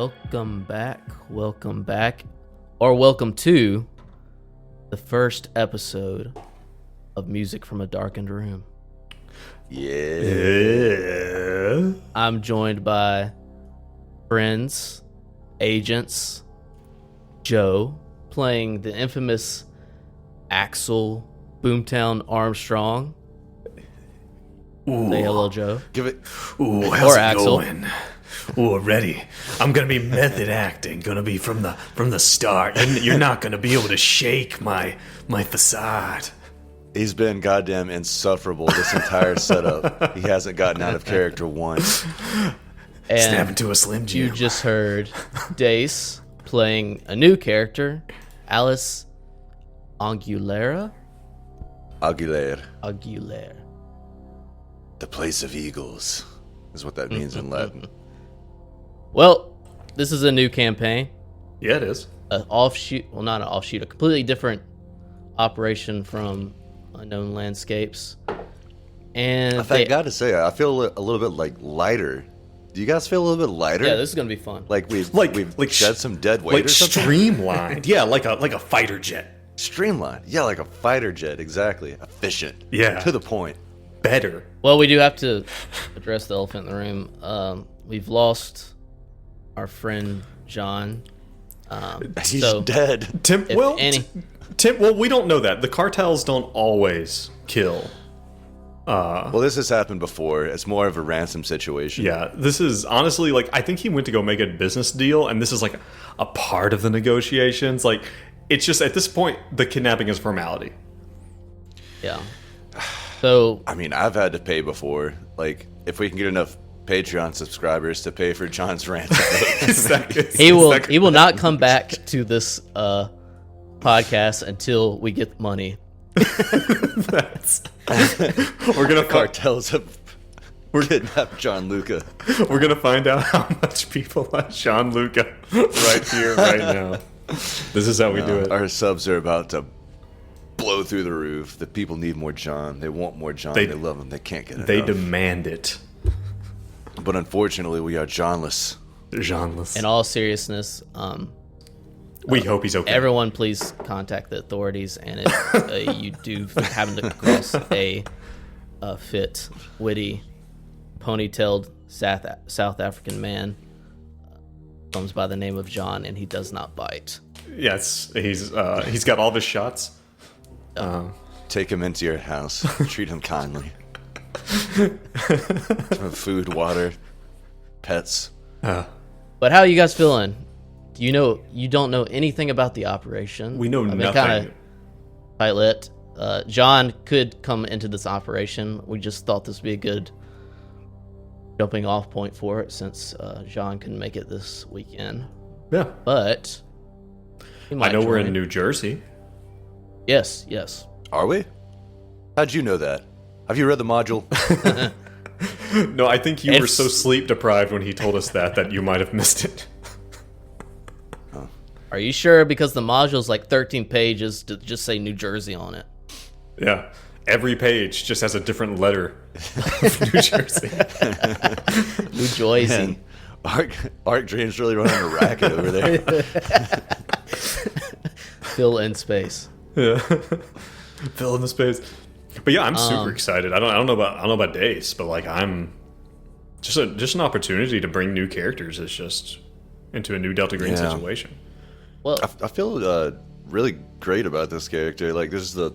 Welcome back, or welcome to the first episode of Music from a Darkened Room. Yeah. I'm joined by friends, agents, Joe, playing the infamous Axel Boomtown Armstrong. Ooh. Say hello, Joe. Give it. Ooh, how's Or it Axel. going? Ooh, ready. I'm gonna be method acting. Gonna be from the start. You're not gonna be able to shake my facade. He's been goddamn insufferable this entire setup. He hasn't gotten out of character once. And Snap into a Slim Jim. you just heard Dace playing a new character, Alice Aguilera. Aguilera. The place of eagles is what that means in Latin. Well, this is a new campaign. Yeah, it is. An offshoot, well, not an offshoot, a completely different operation from Unknown Landscapes. And I gotta say, I feel a little bit like lighter. Do you guys feel a little bit lighter? yeah, this is gonna be fun. Like we've shed some dead weight Like or something? streamlined. Yeah, like a fighter jet. Streamlined. Yeah, like a fighter jet, exactly. Efficient. Yeah. To the point. Better. Well, we do have to address the elephant in the room. We've lost our friend John. He's so dead. Tim. if Well, any, Well, we don't know that. The cartels don't always kill. Well, this has happened before. It's more of a ransom situation. Yeah, this is honestly like I think he went to go make a business deal, and this is like a part of the negotiations. Like it's just at this point the kidnapping is formality. yeah. So I mean, I've had to pay before. Like, if we can get enough Patreon subscribers to pay for John's ransom. he will not come back to this podcast until we get money. We're gonna Cartels have kidnapped John Luca. we're gonna find out how much people like Sean Luca right here, right now. This is how we do it. Our subs are about to blow through the roof. The people need more John. They want more John. They love him. They can't get enough. They demand it. But unfortunately, we are Johnless. Jeanless. In all seriousness, We hope he's okay. everyone please contact the authorities, and if you do happen to cross a fit, witty, ponytailed South African man, comes by the name of John, and he does not bite. Yes, he's got all of his shots. Take him into your house. Treat him kindly. Food, water, pets. But how are you guys feeling? You don't know anything about the operation. We know I've been nothing. kind of tight-lipped. John could come into this operation. We just thought this would be a good jumping off point for it, since John couldn't make it this weekend. Yeah, But he I might know we're join. in New Jersey. Yes. Are we? How'd you know that? Have you read the module? No, I think you were It's- so sleep deprived when he told us that you might have missed it. Are you sure? Because the module's like 13 pages to just say New Jersey on it. Yeah, every page just has a different letter of New Jersey. New Jersey. Man, Arc Dream's really running a racket over there. Fill in space. Yeah, fill in the space. But yeah, I'm super excited. I don't know about Dace, but like I'm just an opportunity to bring new characters. Is just into a new Delta Green Yeah. situation. Well, I feel really great about this character. Like, this is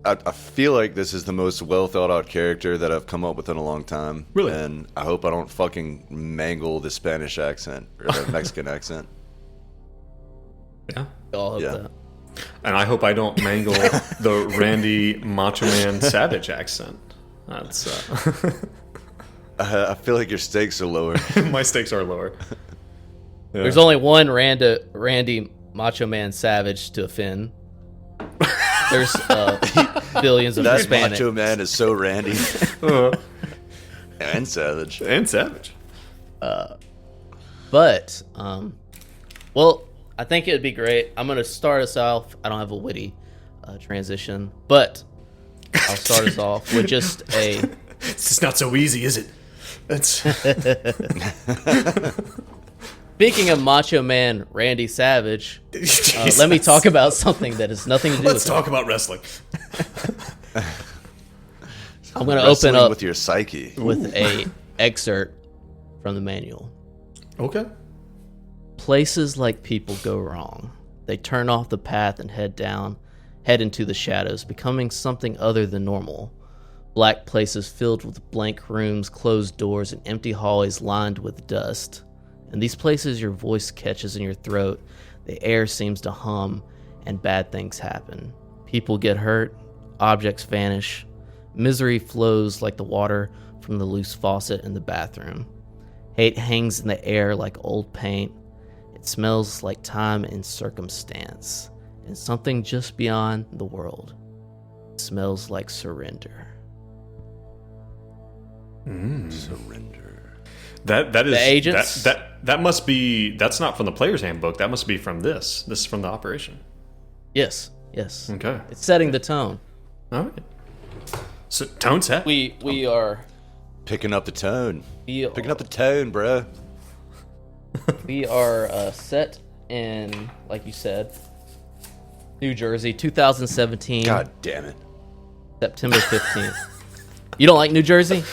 I feel like this is the most well thought out character that I've come up with in a long time. Really? And I hope I don't fucking mangle the Spanish accent or the Mexican accent. Yeah, we all hope Yeah. that. and I hope I don't mangle the Randy Macho Man Savage accent. That's I feel like your stakes are lower. my stakes are lower. Yeah. There's only one Randy Macho Man Savage to offend. There's billions of That Hispanic. Macho Man is so randy and savage. And Savage. But, well, I think it would be great. I'm going to start us off. I don't have a witty transition, but I'll start us off with just a... It's just not so easy, is it? It's Speaking of Macho Man Randy Savage, let me talk about something that has nothing to do Let's with talk about wrestling. I'm going to open Wrestling up with your psyche. with a excerpt from the manual. Okay. Places like people go wrong. They turn off the path and head into the shadows, becoming something other than normal. Black places filled with blank rooms, closed doors, and empty hallways lined with dust. In these places, your voice catches in your throat, the air seems to hum, and bad things happen. People get hurt, objects vanish, misery flows like the water from the loose faucet in the bathroom. Hate hangs in the air like old paint. It smells like time and circumstance, and something just beyond the world. It smells like surrender. Surrender. That is The agents? That must be. That's not from the player's handbook. That must be from this. This is from the operation. Yes. Okay. It's setting the tone. All right. So tone set. We are Picking up the tone. we Picking up the tone, bro. We are set in, like you said, New Jersey, 2017, God damn it. September 15th. You don't like New Jersey?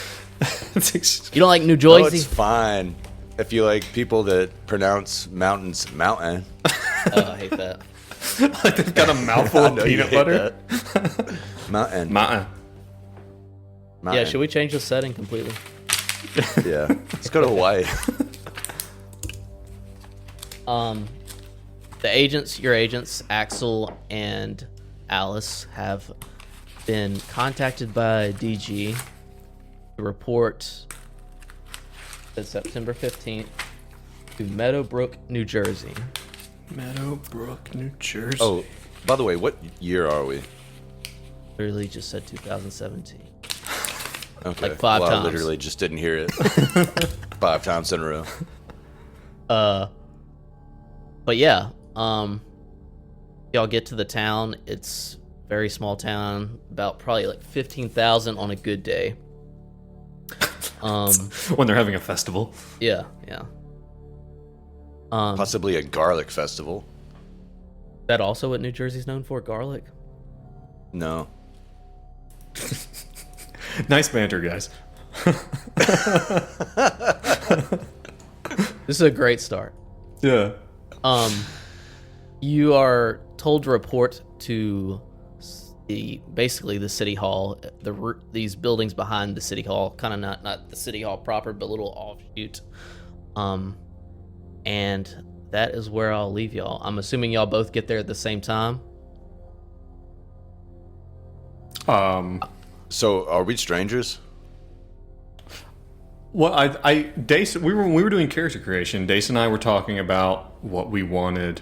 You don't like New No, Jersey? it's fine. If you like people that pronounce mountains mountain. I hate that. Like they've got a mouthful I of know you peanut hate butter. that. Mountain. Mountain. Yeah, should we change the setting completely? Yeah. Let's go to Hawaii. Your agents, Axel and Alice, have been contacted by DG to report that September 15th to Meadowbrook, New Jersey. Meadowbrook, New Jersey. Oh, by the way, what year are we? Literally just said 2017. Okay. Like 5 I times. literally just didn't hear it 5 times in a row. But yeah, y'all get to the town. It's a very small town, about probably like 15,000 on a good day. When they're having a festival. Yeah. Possibly a garlic festival. That also what New Jersey's known for? Garlic? No. Nice banter, guys. This is a great start. Yeah. You are told to report to basically the city hall, these buildings behind the city hall, kind of not the city hall proper, but a little offshoot. And that is where I'll leave y'all. I'm assuming y'all both get there at the same time. So, are we strangers? Well, Dace, we were doing character creation. Dace and I were talking about what we wanted.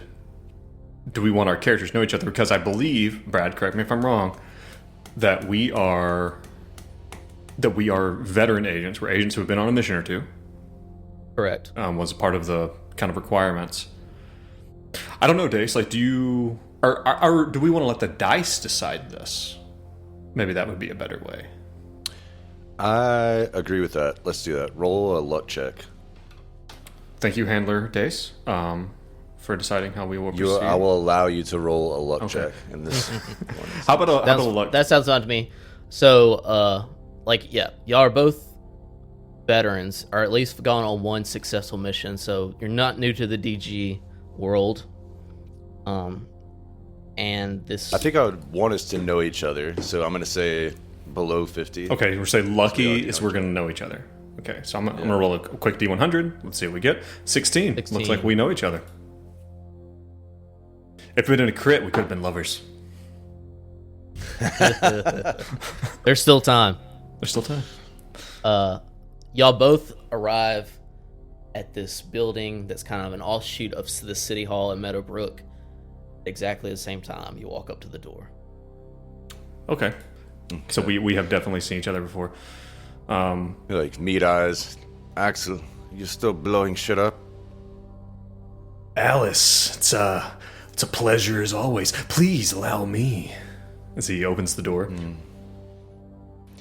Do we want our characters to know each other? Because I believe, Brad, correct me if I'm wrong, that we are veteran agents. We're agents who have been on a mission or two. Correct. Was part of the kind of requirements. I don't know, Dace. Like, do we want to let the dice decide this? Maybe that would be a better way. I agree with that. Let's do that. Roll a luck check. Thank you, Handler Dace, for deciding how we will proceed. I will allow you to roll a luck check in this one. How about a luck? That sounds fun to me. So, y'all are both veterans, or at least gone on one successful mission. So you're not new to the DG world. And this, I think I would want us to know each other, so I'm going to say below 50. Okay, we're saying lucky is we're going to know each other. Okay, so I'm going to roll a quick D100. Let's see what we get. 16. Looks like we know each other. If we didn't crit, we could have been lovers. there's still time. There's still time. Y'all both arrive at this building that's kind of an offshoot of the city hall in Meadowbrook. Exactly the same time you walk up to the door. Okay. So we have definitely seen each other before. Like, meat eyes. Axel, you still blowing shit up? Alice, it's a pleasure as always. Please allow me. As he opens the door.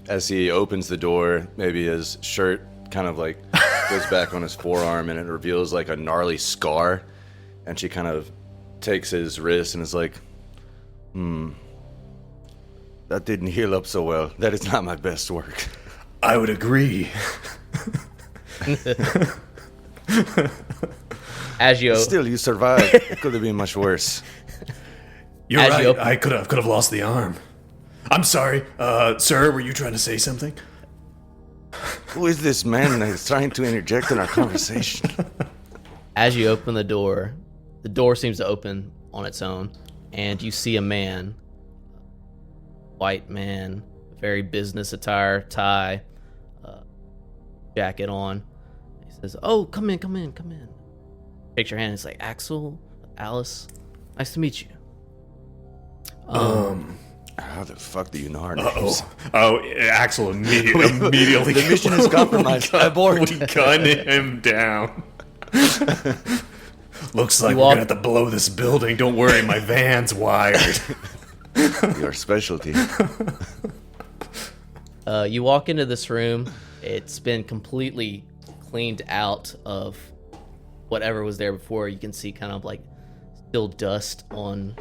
As he opens the door, maybe his shirt kind of like goes back on his forearm, and it reveals like a gnarly scar. And she kind of takes his wrist and is like, that didn't heal up so well. That is not my best work. I would agree. As you Still, you survived. It could have been much worse. You're As right. you open- I could have lost the arm. I'm sorry, sir. Were you trying to say something? Who is this man that is trying to interject in our conversation? As you open the door seems to open on its own, and you see a man, white man, very business attire, tie, jacket on. He says, "Oh, come in. Shakes your hand. It's like, Axel, Alice, nice to meet you." How the fuck do you know our names? Oh, Axel immediately. The mission is compromised. Abort. We gun him down. Looks like we're gonna have to blow this building. Don't worry, my van's wired. Your specialty. You walk into this room. It's been completely cleaned out of whatever was there before. You can see kind of like still dust on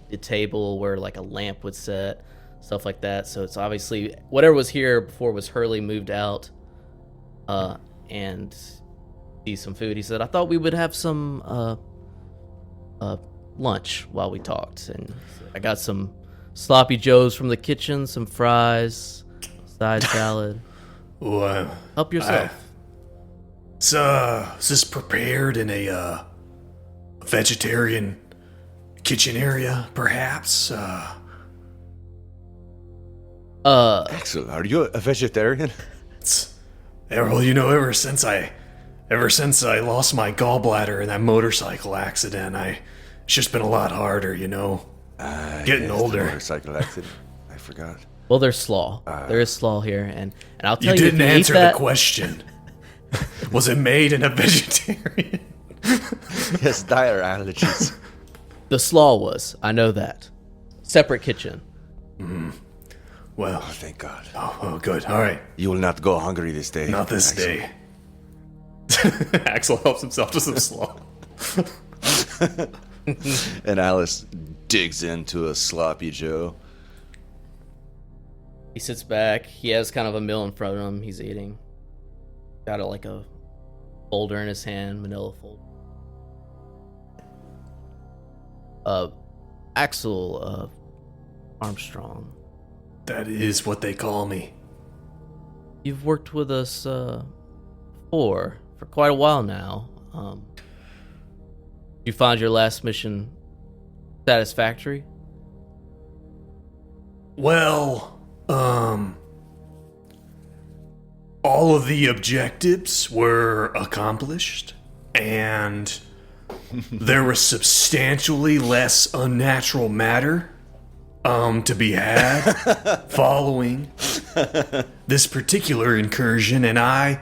the table where like a lamp would set, stuff like that. So it's obviously whatever was here before was Hurley moved out, and see some food. He said, "I thought we would have some lunch while we talked, and I got some sloppy joes from the kitchen, some fries, side salad. Well, Help yourself." Is this prepared in a vegetarian kitchen area, perhaps? Axel, are you a vegetarian? Well, you know, ever since I lost my gallbladder in that motorcycle accident, it's just been a lot harder, you know. Getting yes, older. The motorcycle accident. I forgot. Well, there's slaw. There is slaw here, and I'll tell You you, didn't if you answer eat that, the question. Was it made in a vegetarian? Yes, dire allergies. the slaw was. I know that. Separate kitchen. Well, Oh, thank God. oh, good. All right. You will not go hungry this day. Not this Axel. day. Axel helps himself to some slaw. And Alice digs into a sloppy Joe. He sits back. He has kind of a meal in front of him. He's eating. Got a folder in his hand, manila folder. Axel Armstrong. That is what they call me. You've worked with us for quite a while now. You found your last mission satisfactory? Well, all of the objectives were accomplished, and there was substantially less unnatural matter to be had following this particular incursion, and I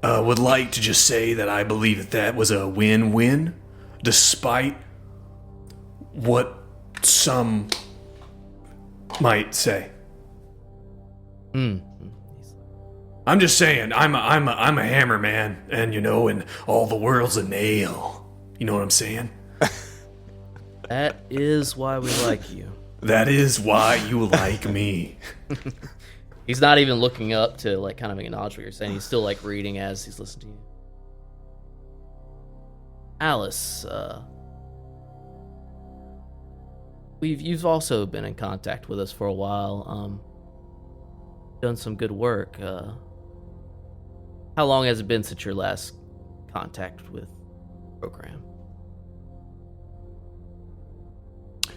would like to just say that I believe that was a win-win, despite what some might say. I'm just saying, I'm a hammer man, and and all the world's a nail. You know what I'm saying? That is why we like you. That is why you like me. He's not even looking up to kind of acknowledge what you're saying. He's still reading as he's listening to you. Alice, you've also been in contact with us for a while. Done some good work. How long has it been since your last contact with the program?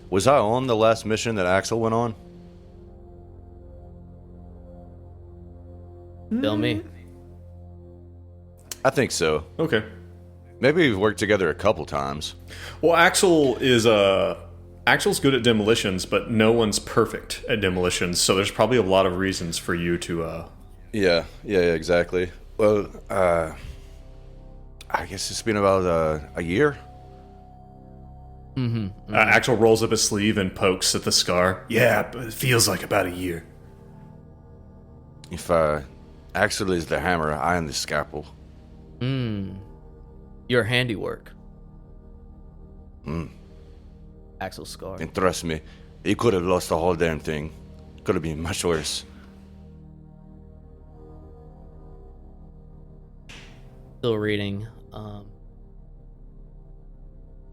Was I on the last mission that Axel went on? Tell me. I think so. Okay. Maybe we've worked together a couple times. Well, Axel's good at demolitions, but no one's perfect at demolitions, so there's probably a lot of reasons for you to Yeah, exactly. Well, I guess it's been about a year. Axel rolls up his sleeve and pokes at the scar. Yeah, but it feels like about a year. If I Axel is the hammer. I am the scalpel. Your handiwork. Mm. Axel Scar. And trust me, he could have lost the whole damn thing. Could have been much worse. Still reading.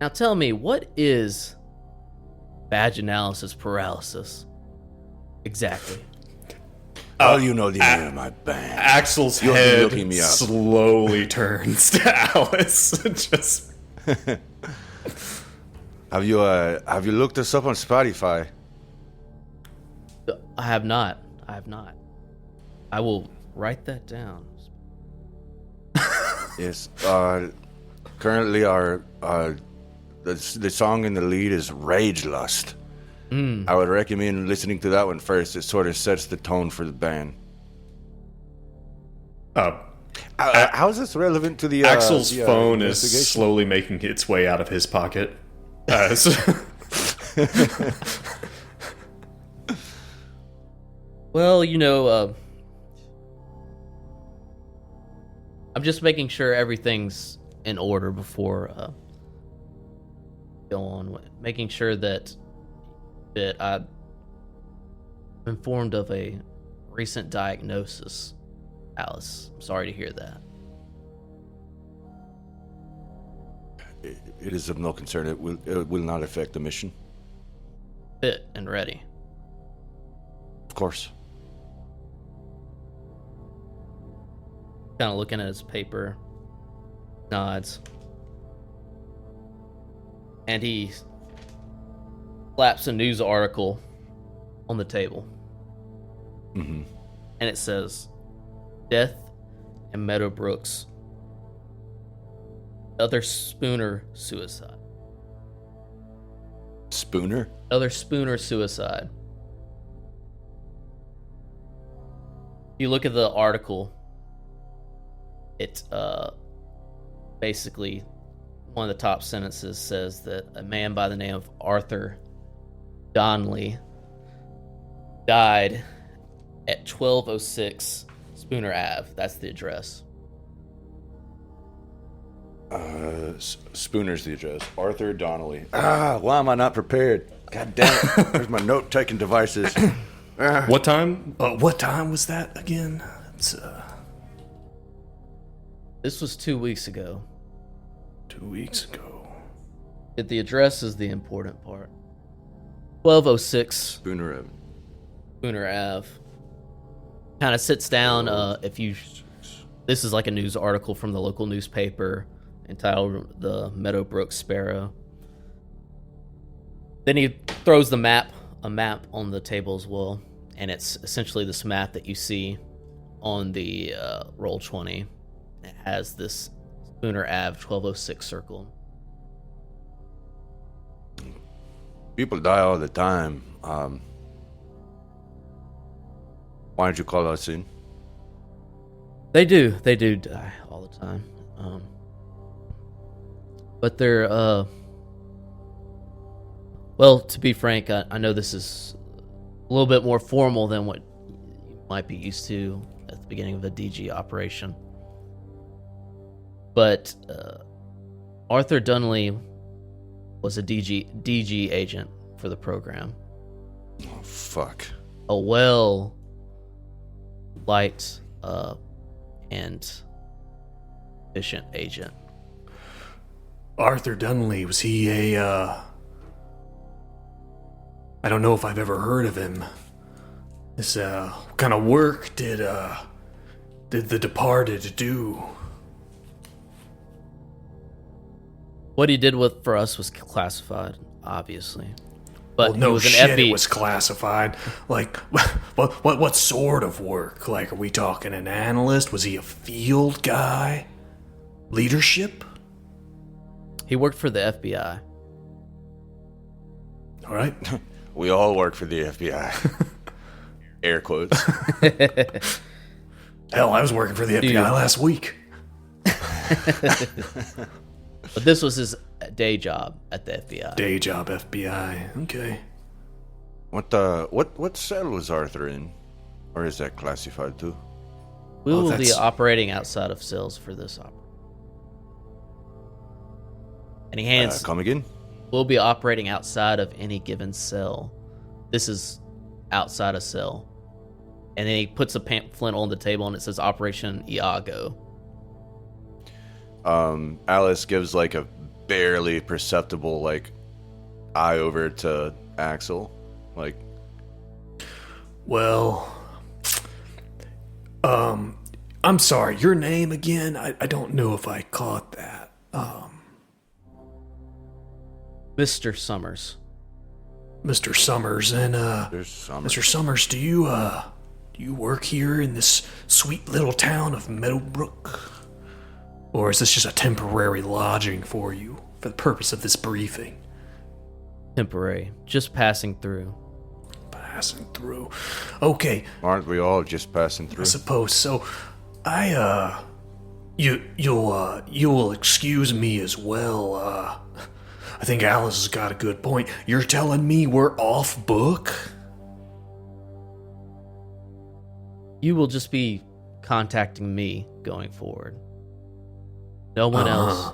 Now tell me, what is vaginalysis paralysis? Exactly. Oh, you know the name of my band. Axel's You'll be head looking me up. slowly turns to Alice. Just Have you looked us up on Spotify? I have not. I will write that down. Yes. Currently, the song in the lead is Rage Lust. I would recommend listening to that one first. It sort of sets the tone for the band. How is this relevant to the Axel's phone is investigation? slowly making its way out of his pocket. Well, I'm just making sure everything's in order before go on. Making sure that I'm informed of a recent diagnosis. Alice, I'm sorry to hear that. It is of no concern. It will not affect the mission. Fit and ready. Of course. Kind of looking at his paper, nods, and he slaps a news article on the table. Mm-hmm. And it says, "Death in Meadowbrook's other Spooner suicide." Spooner? Other Spooner suicide. If you look at the article, it basically, one of the top sentences says that a man by the name of Arthur Donnelly died at 1206 Spooner Ave. That's the address. Spooner's the address. Arthur Donnelly. Why am I not prepared? God damn it. Where's my note-taking devices? What time? What time was that again? This was 2 weeks ago. 2 weeks ago. The address is the important part. 1206 Spooner Ave. Spooner Ave. Kind of sits down. This is like a news article from the local newspaper entitled "The Meadowbrook Sparrow." Then he throws a map on the table as well, and it's essentially this map that you see on the Roll20. It has this Spooner Ave 1206 circle. People die all the time. Why did you call us in? They do die all the time. But they're, well, to be frank, I know this is a little bit more formal than what you might be used to at the beginning of a DG operation. But Arthur Donnelly was a DG agent for the program. Oh, fuck. A well-liked and efficient agent. Arthur Donnelly, was he a, I don't know if I've ever heard of him. This, what kind of work did the departed do? What he did for us was classified, obviously. But Well, no he was an shit, FB. it was classified. Like, what sort of work? Like, are we talking an analyst? Was he a field guy? Leadership? He worked for the FBI. All right. We all work for the FBI. Air quotes. Hell, I was working for the FBI last week. But this was his day job at the FBI. Day job FBI. Okay. What cell was Arthur in? Or is that classified too? We will be operating outside of cells for this and he hands. Come again? We'll be operating outside of any given cell. This is outside a cell. And then he puts a pamphlet on the table and it says Operation Iago. Alice gives like a barely perceptible like eye over to Axel. Like, well, I'm sorry, your name again? I don't know if I caught that. Mr. Summers. Mr. Summers, and Mr. Summers, do you work here in this sweet little town of Meadowbrook? Or is this just a temporary lodging for you for the purpose of this briefing? Temporary. Just passing through. Passing through. Okay. Aren't we all just passing through? I suppose so. You'll excuse me as well. I think Alice has got a good point. You're telling me we're off book? You will just be contacting me going forward. No one else,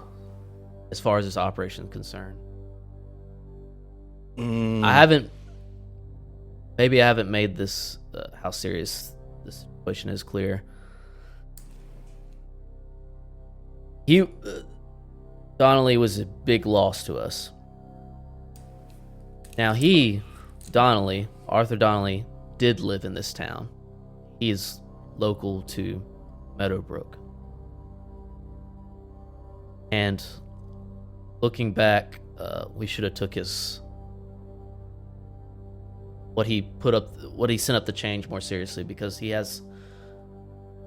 as far as this operation is concerned. Maybe I haven't made this, how serious this situation is clear. Donnelly was a big loss to us. Now Arthur Donnelly, did live in this town. He is local to Meadowbrook. And looking back, we should have took what he sent up the change more seriously, because he has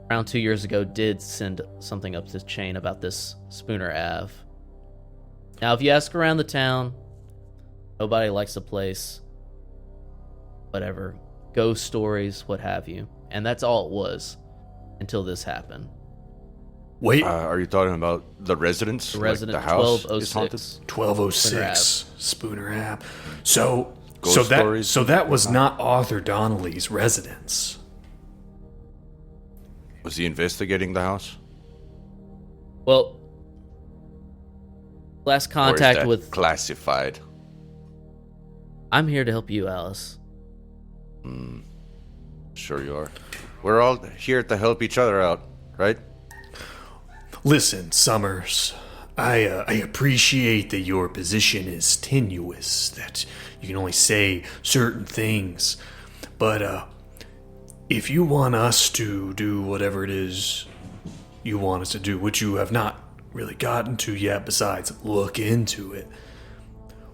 around 2 years ago did send something up the chain about this Spooner Ave. Now, if you ask around the town, nobody likes the place. Whatever. Ghost stories, what have you. And that's all it was until this happened. Wait. Are you talking about the residence? The resident, like the house 1206. 1206. Spooner Ave. So stories? that was not Arthur Donnelly's residence. Was he investigating the house? Well, last Or is contact that with... classified? I'm here to help you, Alice. Sure you are. We're all here to help each other out, right? Listen, Summers, I appreciate that your position is tenuous, that you can only say certain things, but if you want us to do whatever it is you want us to do, which you have not really gotten to yet besides look into it,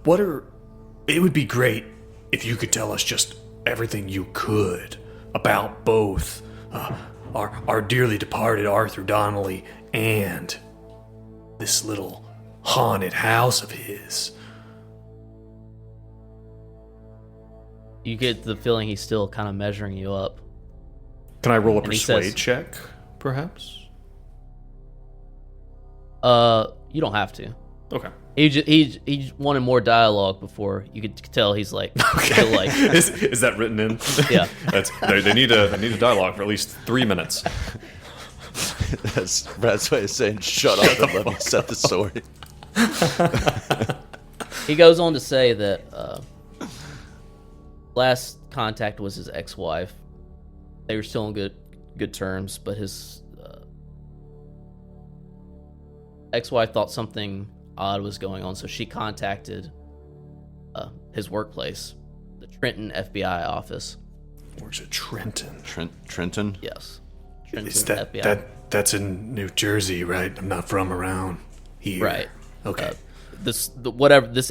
it would be great if you could tell us just everything you could about both our dearly departed Arthur Donnelly and this little haunted house of his. You get the feeling he's still kind of measuring you up. Can I roll a And he persuade says- check, perhaps? You don't have to. Okay. He wanted more dialogue before you could tell he's like, still like, Is that written in? yeah. They need a dialogue for at least 3 minutes. That's Brad's way of saying shut up and let me set the story. He goes on to say that last contact was his ex-wife. They were still on good terms, but his ex-wife thought something odd was going on, so she contacted his workplace, the Trenton FBI office. Works at Trenton. Trenton? Yes. Trenton Is that FBI. that's in New Jersey, right? I'm not from around here. Right. Okay. This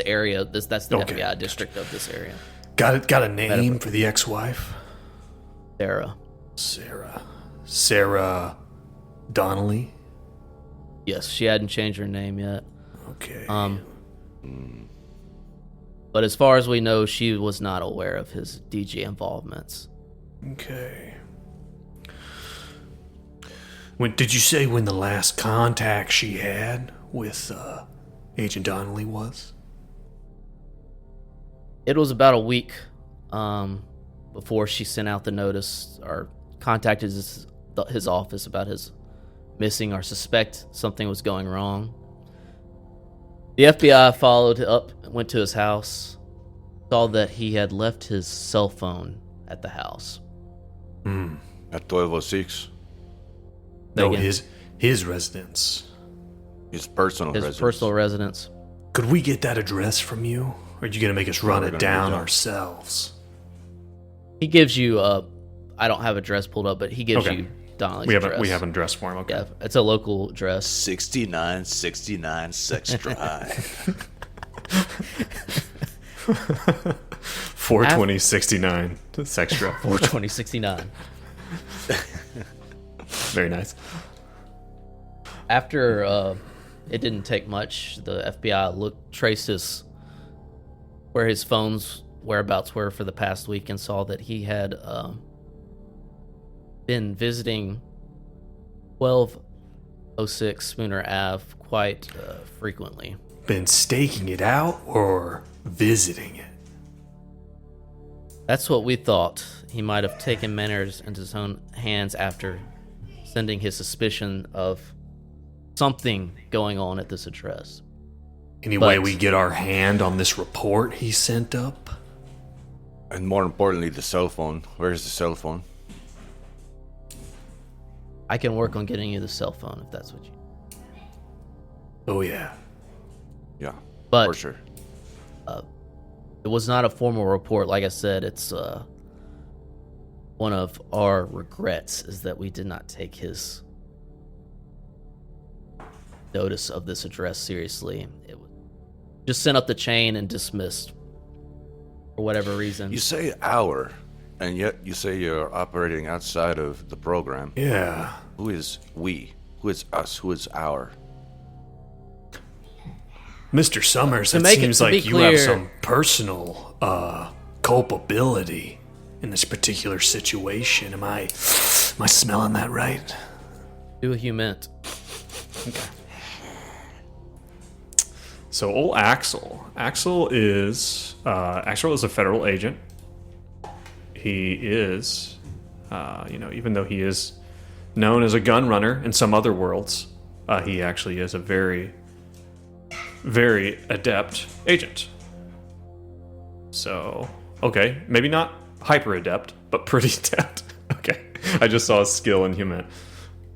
area. That's the Okay, FBI district of this area. Got a name for the ex-wife? Sarah Donnelly? Yes, she hadn't changed her name yet. Okay. But as far as we know, she was not aware of his DG involvements. Okay. Did you say when the last contact she had with Agent Donnelly was? It was about a week before she sent out the notice or contacted his office about his missing or suspect something was going wrong. The FBI followed up, went to his house, saw that he had left his cell phone at the house. At 1206. No, Again. his residence. His personal His residence. personal residence. Could we get that address from you? Or are you going to make us run We're it gonna down do that. ourselves? He gives you I don't have a address pulled up, but he gives Okay. you Donnelly's We address. have an address for him. Okay. Yeah, it's a local address. 6969 Sex Drive. 42069 sex drive. 42069. Very nice. After it didn't take much, the FBI traced where his phone's whereabouts were for the past week and saw that he had been visiting 1206 Spooner Ave quite frequently. Been staking it out or visiting it? That's what we thought. He might have taken matters into his own hands after sending his suspicion of something going on at this address. Any way But- we get our hand on this report he sent up? And more importantly, the cell phone. Where's the cell phone? I can work on getting you the cell phone if that's what you... Oh, yeah. Yeah, But for sure. it was not a formal report. Like I said, it's one of our regrets is that we did not take his notice of this address seriously. It was just sent up the chain and dismissed for whatever reason. You say our, and yet you say you're operating outside of the program. Yeah. Who is we? Who is us? Who is our? Mr. Summers, To it make it- seems to be like you have clear- some personal culpability in this particular situation. Am I smelling that right? Do what you meant. So old Axel. Axel is a federal agent. He is, even though he is known as a gun runner in some other worlds, he actually is a very, very adept agent. So, okay, maybe not hyper adept, but pretty adept. Okay, I just saw a skill in human,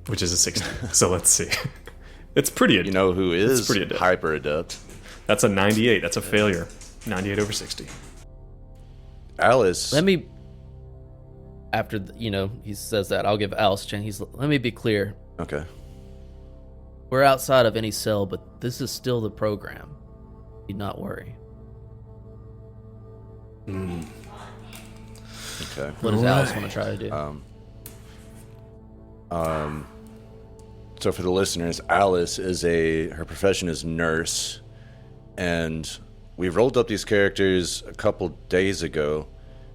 which is a 60. So let's see. It's pretty adept. You know who is pretty adept. hyper adept? That's a 98. That's a failure. 98 over 60. Alice. Let me, after, he says that, I'll give Alice a chance. Let me be clear. Okay. We're outside of any cell, but this is still the program. Need not worry. Okay. What does Alice want to try to do? So for the listeners, Alice is her profession is nurse, and we rolled up these characters a couple days ago,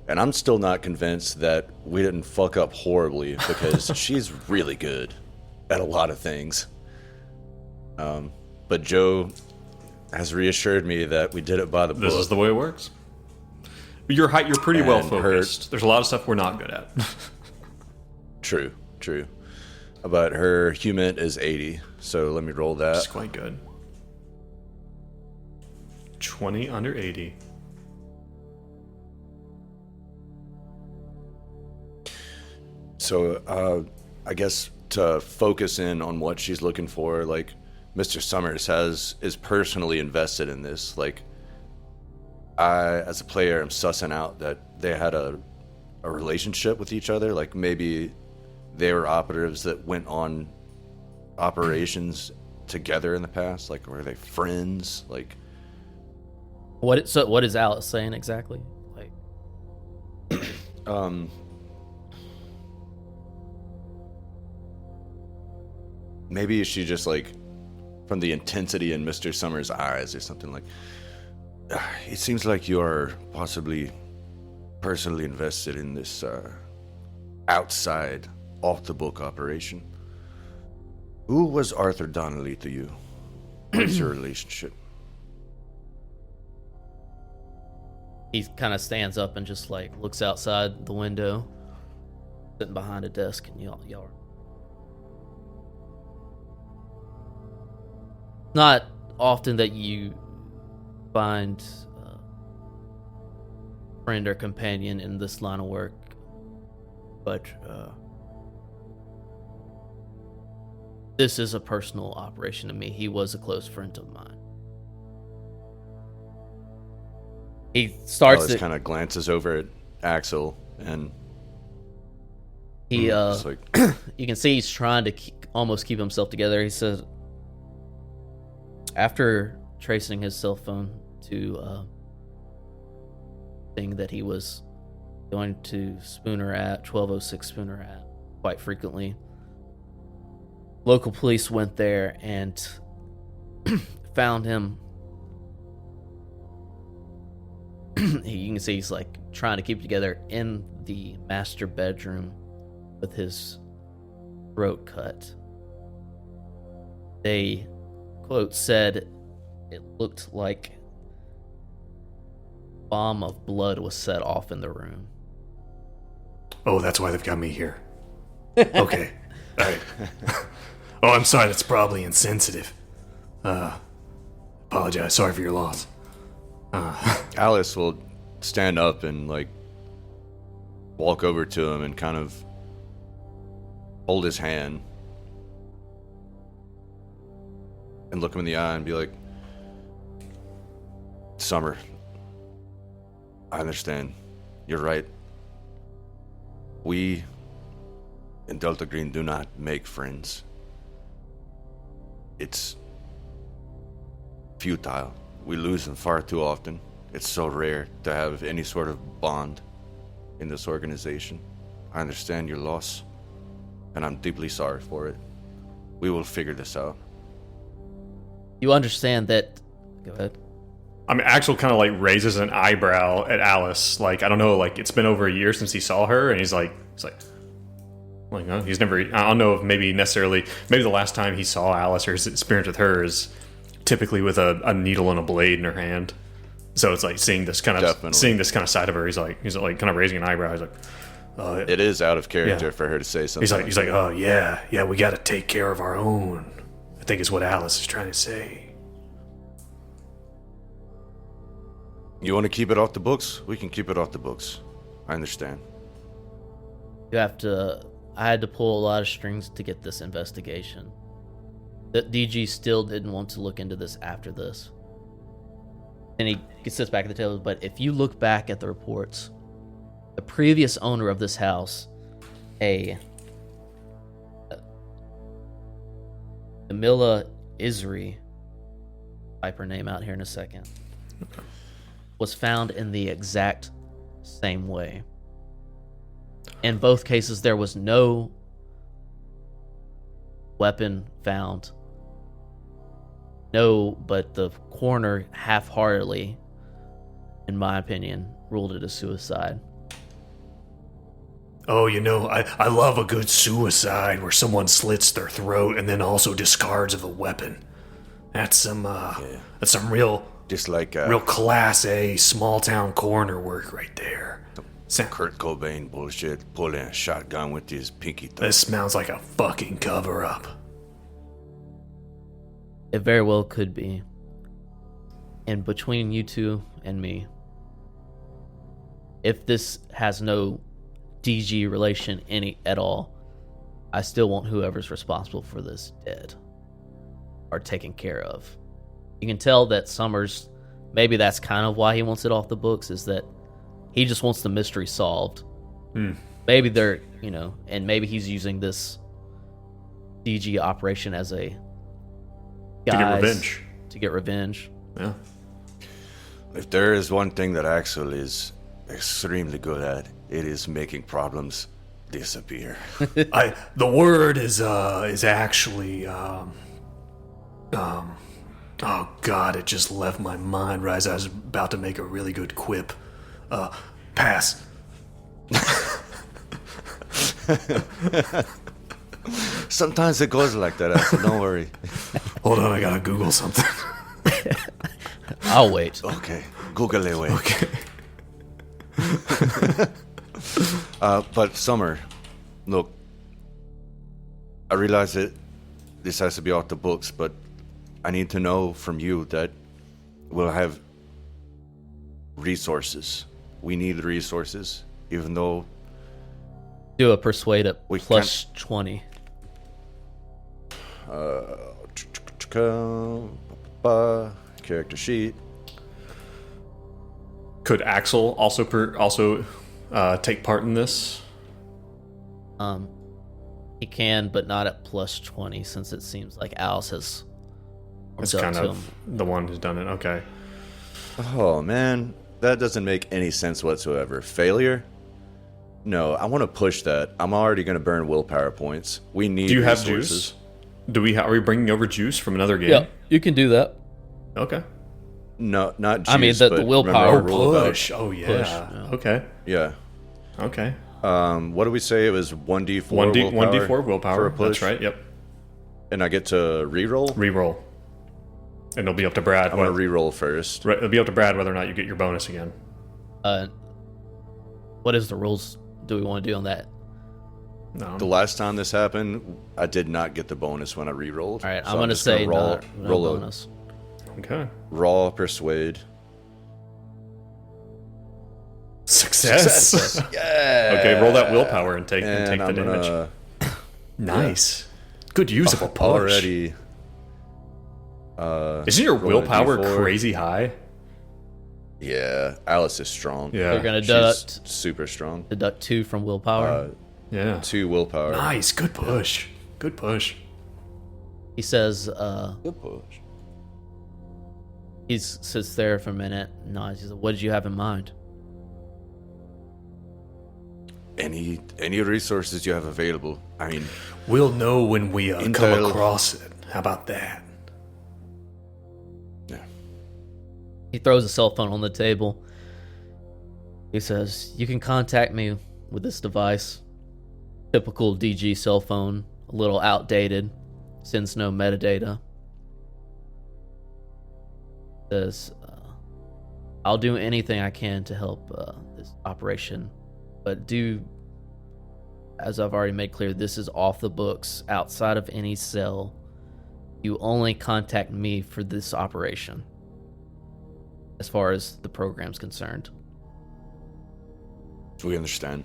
and I'm still not convinced that we didn't fuck up horribly because she's really good at a lot of things. But Joe has reassured me that we did it by the book. This is the way it works. You're pretty well And focused. There's a lot of stuff we're not good at. True. But her human is 80, so let me roll that. That's quite good. 20 under 80. So, I guess to focus in on what she's looking for, like, Mr. Summers is personally invested in this. Like, I, as a player, am sussing out that they had a relationship with each other. Like, maybe they were operatives that went on operations together in the past. Like, were they friends? Like, What is Alice saying exactly? Like, maybe she just, like, from the intensity in Mr. Summers' eyes or something, like, it seems like you're possibly personally invested in this outside, off-the-book operation. Who was Arthur Donnelly to you? What's your relationship? he kind of stands up and just like looks outside the window, sitting behind a desk, and y'all are Not often that you find a friend or companion in this line of work, but this is a personal operation to me. He was a close friend of mine. He starts Alice it. kind of glances over at Axel, and He, it's like, you can see he's trying to almost keep himself together. He says, after tracing his cell phone to thing that he was going to Spooner at 1206 Spooner at quite frequently, local police went there and found him. You can see he's like trying to keep together in the master bedroom with his throat cut. They, quote, said it looked like a bomb of blood was set off in the room. Oh, that's why they've got me here. Okay. All right. Oh, I'm sorry. That's probably insensitive. Apologize. Sorry for your loss. Alice will stand up and like walk over to him and kind of hold his hand and look him in the eye and be like, Summer, I understand. You're right. We in Delta Green do not make friends. It's futile. We lose them far too often. It's so rare to have any sort of bond in this organization. I understand your loss, and I'm deeply sorry for it. We will figure this out. You understand that... Go ahead. I mean, Axel kind of like raises an eyebrow at Alice. Like, I don't know, like it's been over a year since he saw her, and he's like, no, he's never. I don't know if maybe the last time he saw Alice or his experience with her is typically with a needle and a blade in her hand. So it's like seeing this kind of side of her. He's like kind of raising an eyebrow. He's like, it is out of character for her to say something. He's like, oh yeah, we got to take care of our own. I think is what Alice is trying to say. You want to keep it off the books? We can keep it off the books. I understand. You have to... I had to pull a lot of strings to get this investigation. The DG still didn't want to look into this after this. And he sits back at the table, but if you look back at the reports, the previous owner of this house, Camilla Isri, type her name out here in a second, was found in the exact same way. In both cases, there was no weapon found. No, but the coroner half-heartedly, in my opinion, ruled it a suicide. Oh, I love a good suicide where someone slits their throat and then also discards of a weapon. That's some real, just like real class A small town coroner work right there. Kurt Cobain bullshit, pulling a shotgun with his pinky thumb. This smells like a fucking cover-up. It very well could be. And between you two and me, if this has no DG relation at all, I still want whoever's responsible for this dead or taken care of. You can tell that Summers, maybe that's kind of why he wants it off the books, is that he just wants the mystery solved. Maybe they're, and maybe he's using this DG operation as a to get revenge. Yeah. If there is one thing that Axel is extremely good at, it is making problems disappear. The word is actually oh god, it just left my mind right as I was about to make a really good quip. Pass. Sometimes it goes like that, Axel, don't worry. Hold on, I gotta Google something. I'll wait. Okay, Google away. Okay. But Summer, look, I realize that this has to be off the books, but I need to know from you that we'll have resources. We need resources, even though Do a persuade at We plus 20. Character sheet. Could Axel also take part in this? He can, but not at plus 20, since it seems like Alice has It's warmed kind up to of him. the one who's done it. Okay. Oh man, that doesn't make any sense whatsoever. Failure? No, I want to push that. I'm already going to burn willpower points. We need Do you have resources. juice? Are we bringing over juice from another game? Yeah, you can do that. Okay. No, not juice. I mean, the but willpower remember our rule about- Push. Oh yeah. Push. Yeah. Okay. Yeah. Okay. What do we say? It was 1d4 1d4 willpower. for a push. That's right. Yep. And I get to reroll? Reroll. And it'll be up to Brad. I'm going to reroll first. Right, it'll be up to Brad whether or not you get your bonus again. What is the rules do we want to do on that? No. The last time this happened, I did not get the bonus when I rerolled. All right, So I'm going to just say gonna no roll a bonus. Okay. raw persuade. Success. Yeah. Okay, roll that willpower and take And the I'm damage. gonna Nice. Good use of a push. already. Isn't your roll a willpower D4. crazy high? Yeah, Alice is strong. Yeah. They're going to She's deduct super strong. 2 from willpower. Yeah. 2 willpower. Nice. Good push. Good push. He says, Good push. he sits there for a minute, nods. He says, what did you have in mind? Any resources you have available. I mean, We'll know when we come Intel. across it. How about that? yeah. He throws a cell phone on the table. He says, you can contact me with this device. Typical DG cell phone, a little outdated, sends no metadata. Says, I'll do anything I can to help this operation, but as I've already made clear, this is off the books, outside of any cell. You only contact me for this operation, as far as the program's concerned. We understand.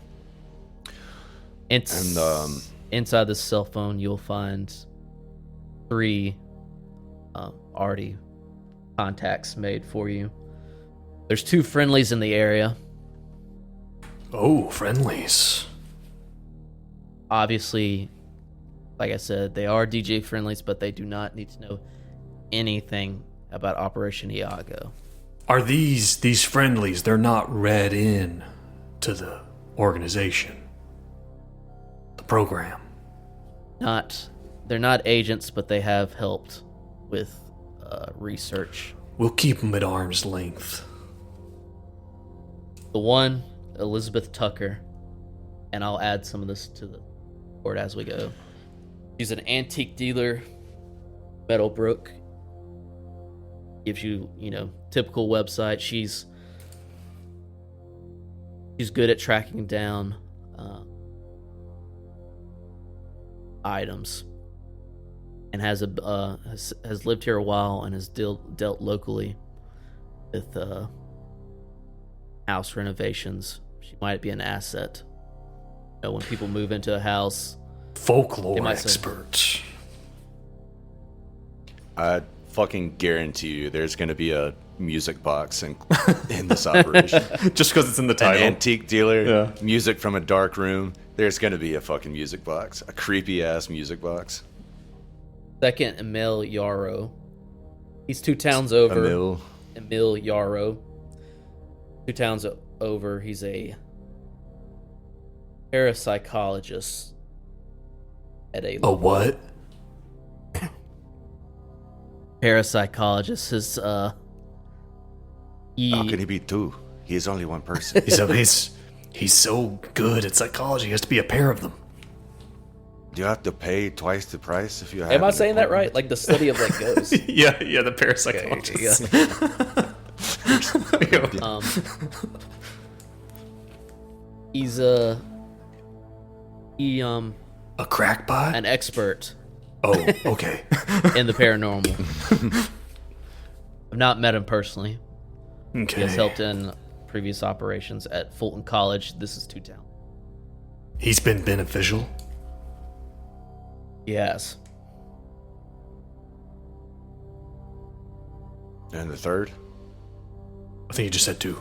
It's, And inside this cell phone, you'll find 3 already contacts made for you. There's 2 friendlies in the area. Oh, friendlies. Obviously, like I said, they are DJ friendlies, but they do not need to know anything about Operation Iago. Are these friendlies? They're not read in to the organization, the program. They're not agents, but they have helped with research. We'll keep them at arm's length. The one, Elizabeth Tucker, and I'll add some of this to the board as we go. She's an antique dealer, Meadowbrook. Gives you, typical website. She's good at tracking down items, and has lived here a while and has dealt locally with house renovations. She might be an asset. When people move into a house, Folklore They might say- expert. I fucking guarantee you there's going to be a music box in this operation. Just because it's in the An title. antique dealer, Yeah. music from a dark room. There's going to be a fucking music box. A creepy ass music box. second, Emil Yarrow. He's 2 towns over. Emil. Emil Yarrow. 2 towns over. He's a parapsychologist at a A what? parapsychologist. His How can he be 2? He's only one person. He's so good at psychology. He has to be a pair of them. Do you have to pay twice the price if you have Am I an saying that appointment? right? Like the study of like ghosts. yeah, the parapsychologist. He's A crackpot? an expert Oh, okay. in the paranormal. I've not met him personally. Okay. He has helped in previous operations at Fulton College. This is Two Town. He's been beneficial. Yes. And the third? I think you just said 2.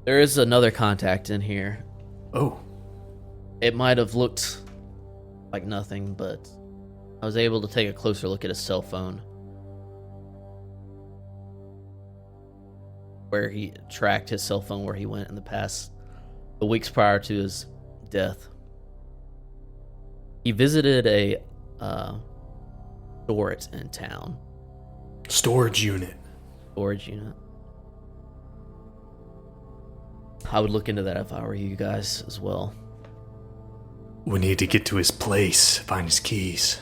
There is another contact in here. Oh. It might have looked like nothing, but I was able to take a closer look at his cell phone, where he tracked his cell phone where he went in the weeks prior to his death. He visited a storage in town. Storage unit. Storage unit. I would look into that if I were you guys as well. We need to get to his place, find his keys.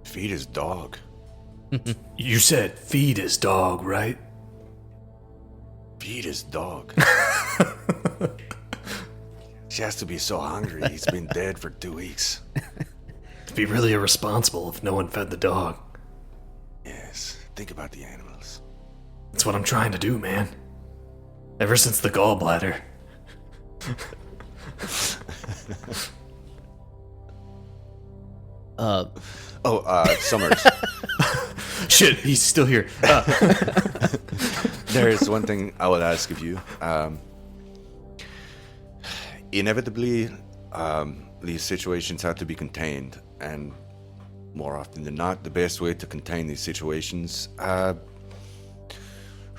Feed his dog. You said feed his dog, right? Feed his dog. She has to be so hungry. He's been dead for 2 weeks. It'd be really irresponsible if no one fed the dog. Yes, think about the animals. That's what I'm trying to do, man. Ever since the gallbladder. Summers. Shit, he's still here. There is one thing I would ask of you. Inevitably, these situations have to be contained, and more often than not, the best way to contain these situations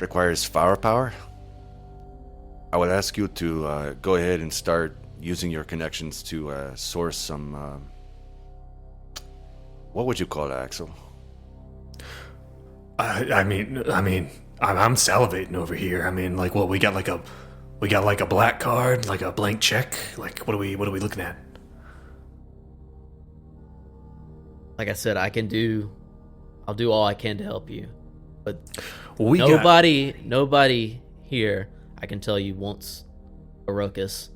requires firepower. I would ask you to go ahead and start using your connections to source some. What would you call it, Axel? I mean, I'm salivating over here. I mean, like, what we got like a black card, like a blank check. Like, what are we looking at? Like I said, I'll do all I can to help you. But We nobody here, I can tell you, wants a ruckus.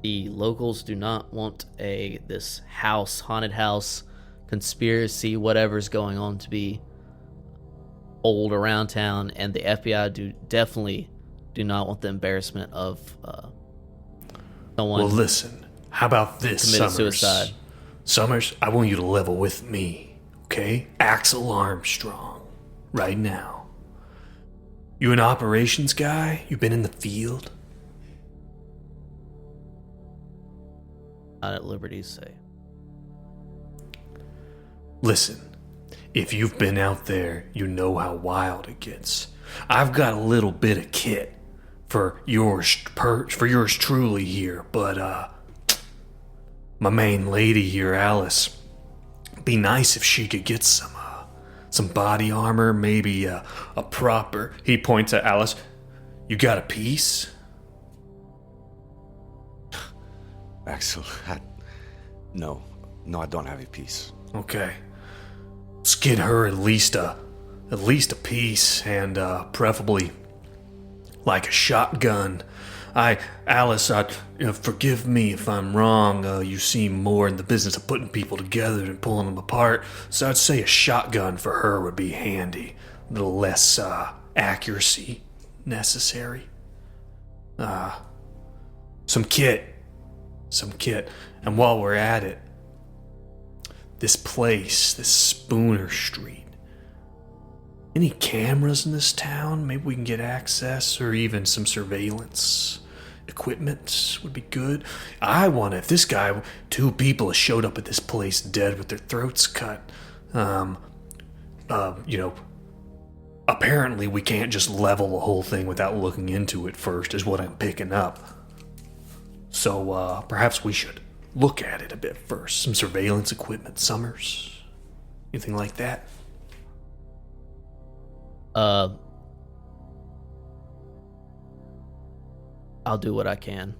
The locals do not want this haunted house, conspiracy, whatever's going on to be old around town, and the FBI definitely do not want the embarrassment of someone. Well, listen. How about this, committed Summers? suicide. Summers, I want you to level with me, okay? Axel Armstrong, right now. You an operations guy? You been in the field? Not at liberty to say. Listen, if you've been out there, you know how wild it gets. I've got a little bit of kit for yours truly here, but my main lady here, Alice, be nice if she could get some body armor, maybe a proper. He points at Alice. You got a piece? Axel, no, I don't have a piece. Okay. Let's get her at least a piece, and preferably like a shotgun. Alice, forgive me if I'm wrong. You seem more in the business of putting people together than pulling them apart. So I'd say a shotgun for her would be handy. A little less accuracy necessary. Some kit. And while we're at it, this place, this Spooner Street. Any cameras in this town? Maybe we can get access, or even some surveillance equipment would be good. If this guy, 2 people have showed up at this place dead with their throats cut. Apparently we can't just level the whole thing without looking into it first, is what I'm picking up. So, perhaps we should look at it a bit first. Some surveillance equipment, Summers. Anything like that? I'll do what I can.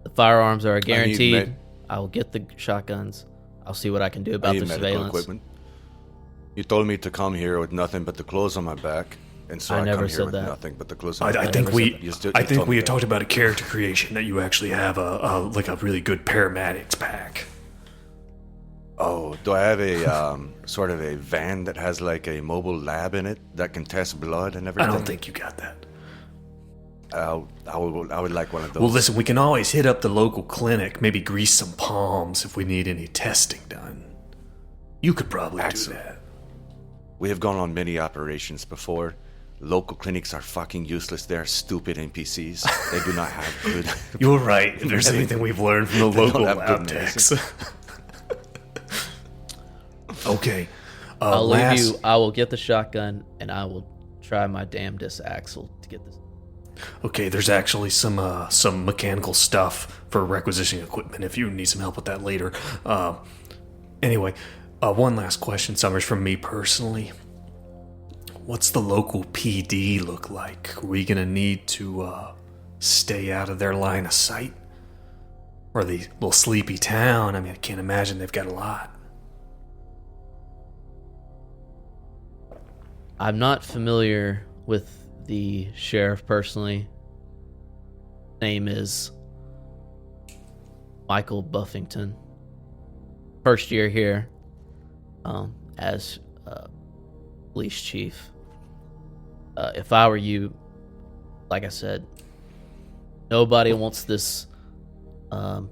The firearms are guaranteed. I'll get the shotguns. I'll see what I can do about the surveillance Equipment. You told me to come here with nothing but the clothes on my back, and so I never come said here with that. nothing but the clothes on my I back. think we told me had that. talked about a character creation, that you actually have a really good paramedics pack. Oh, do I have a sort of a van that has like a mobile lab in it that can test blood and I everything? don't think you got that. I would like one of those. Well, listen, we can always hit up the local clinic, maybe grease some palms if we need any testing done. You could probably Excellent. do that. We have gone on many operations before. Local clinics are fucking useless. They are stupid NPCs. They do not have good... You're right. If there's anything we've learned from the local have lab good techs. Okay. I'll leave you. I will get the shotgun, and I will try my damnedest, Axel, to get this. Okay, there's actually some mechanical stuff for requisitioning equipment if you need some help with that later. Anyway, one last question, Summers, from me personally. What's the local PD look like? Are we gonna need to stay out of their line of sight? Or the little sleepy town? I mean, I can't imagine they've got a lot. I'm not familiar with the sheriff personally. Name is Michael Buffington. First year here as police chief. If I were you, like I said, nobody wants this We'll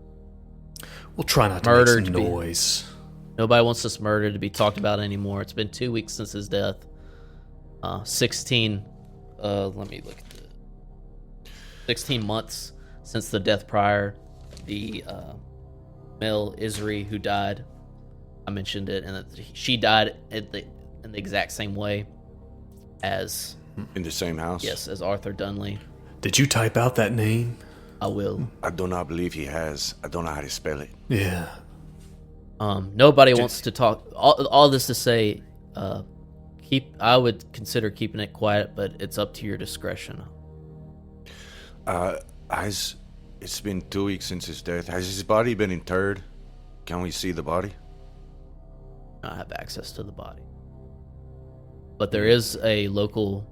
try not to murder make some to be- noise. nobody wants this murder to be talked about anymore. It's been 2 weeks since his death. 16 let me look at the 16 months since the death prior. The male Isri who died, I mentioned it, and that she died in the exact same way as In the same house? yes, as Arthur Dunley. Did you type out that name? I will. I do not believe he has. I don't know how to spell it. Yeah. Nobody wants to talk. All this to say, I would consider keeping it quiet, but it's up to your discretion. It's been 2 weeks since his death. Has his body been interred? Can we see the body? I have access to the body, but there is a local,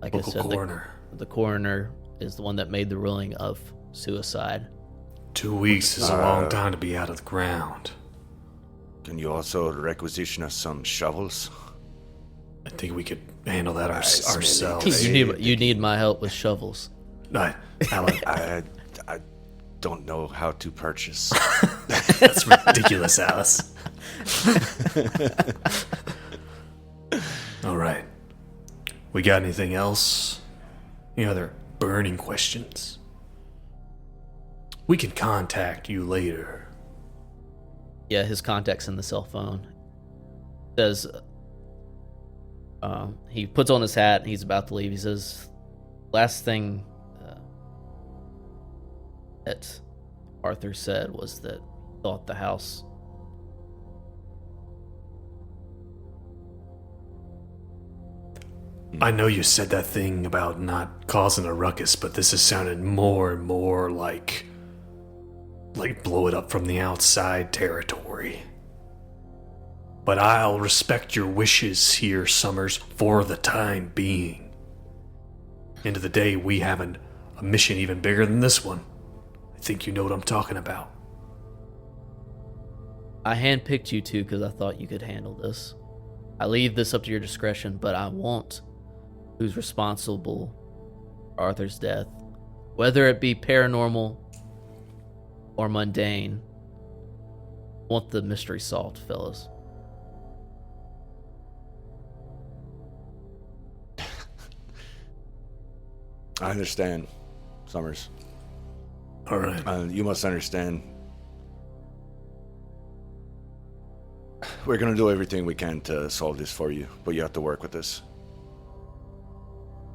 like Local I said, coroner. The coroner is the one that made the ruling of suicide. 2 weeks is a long time to be out of the ground. Can you also requisition us some shovels? I think we could handle that smelly ourselves. You need my help with shovels. Alan, I don't know how to purchase. that's ridiculous, Alice. All right. We got anything else? Any other burning questions? We can contact you later. Yeah, his contact's in the cell phone. Says he puts on his hat and he's about to leave. He says, last thing that Arthur said was that he thought the house I know you said that thing about not causing a ruckus, but this has sounded more and more like blow it up from the outside territory. But I'll respect your wishes here, Summers, for the time being. End of the day, we have a mission even bigger than this one. I think you know what I'm talking about. I handpicked you two because I thought you could handle this. I leave this up to your discretion, but I want who's responsible for Arthur's death, whether it be paranormal or mundane. I want the mystery solved, fellas. I understand, Summers. All right. You must understand. We're gonna do everything we can to solve this for you, but you have to work with this.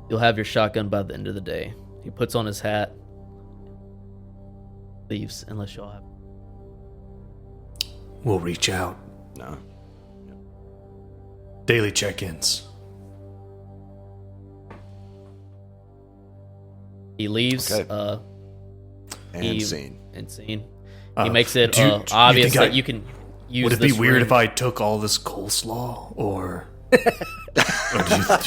You'll have your shotgun by the end of the day. He puts on his hat, leaves, unless y'all have. We'll reach out. No. Daily check-ins. He leaves. Okay. And scene. And scene. He makes it do you obvious think that you can use. Would it be this weird room. if I took all this coleslaw, or do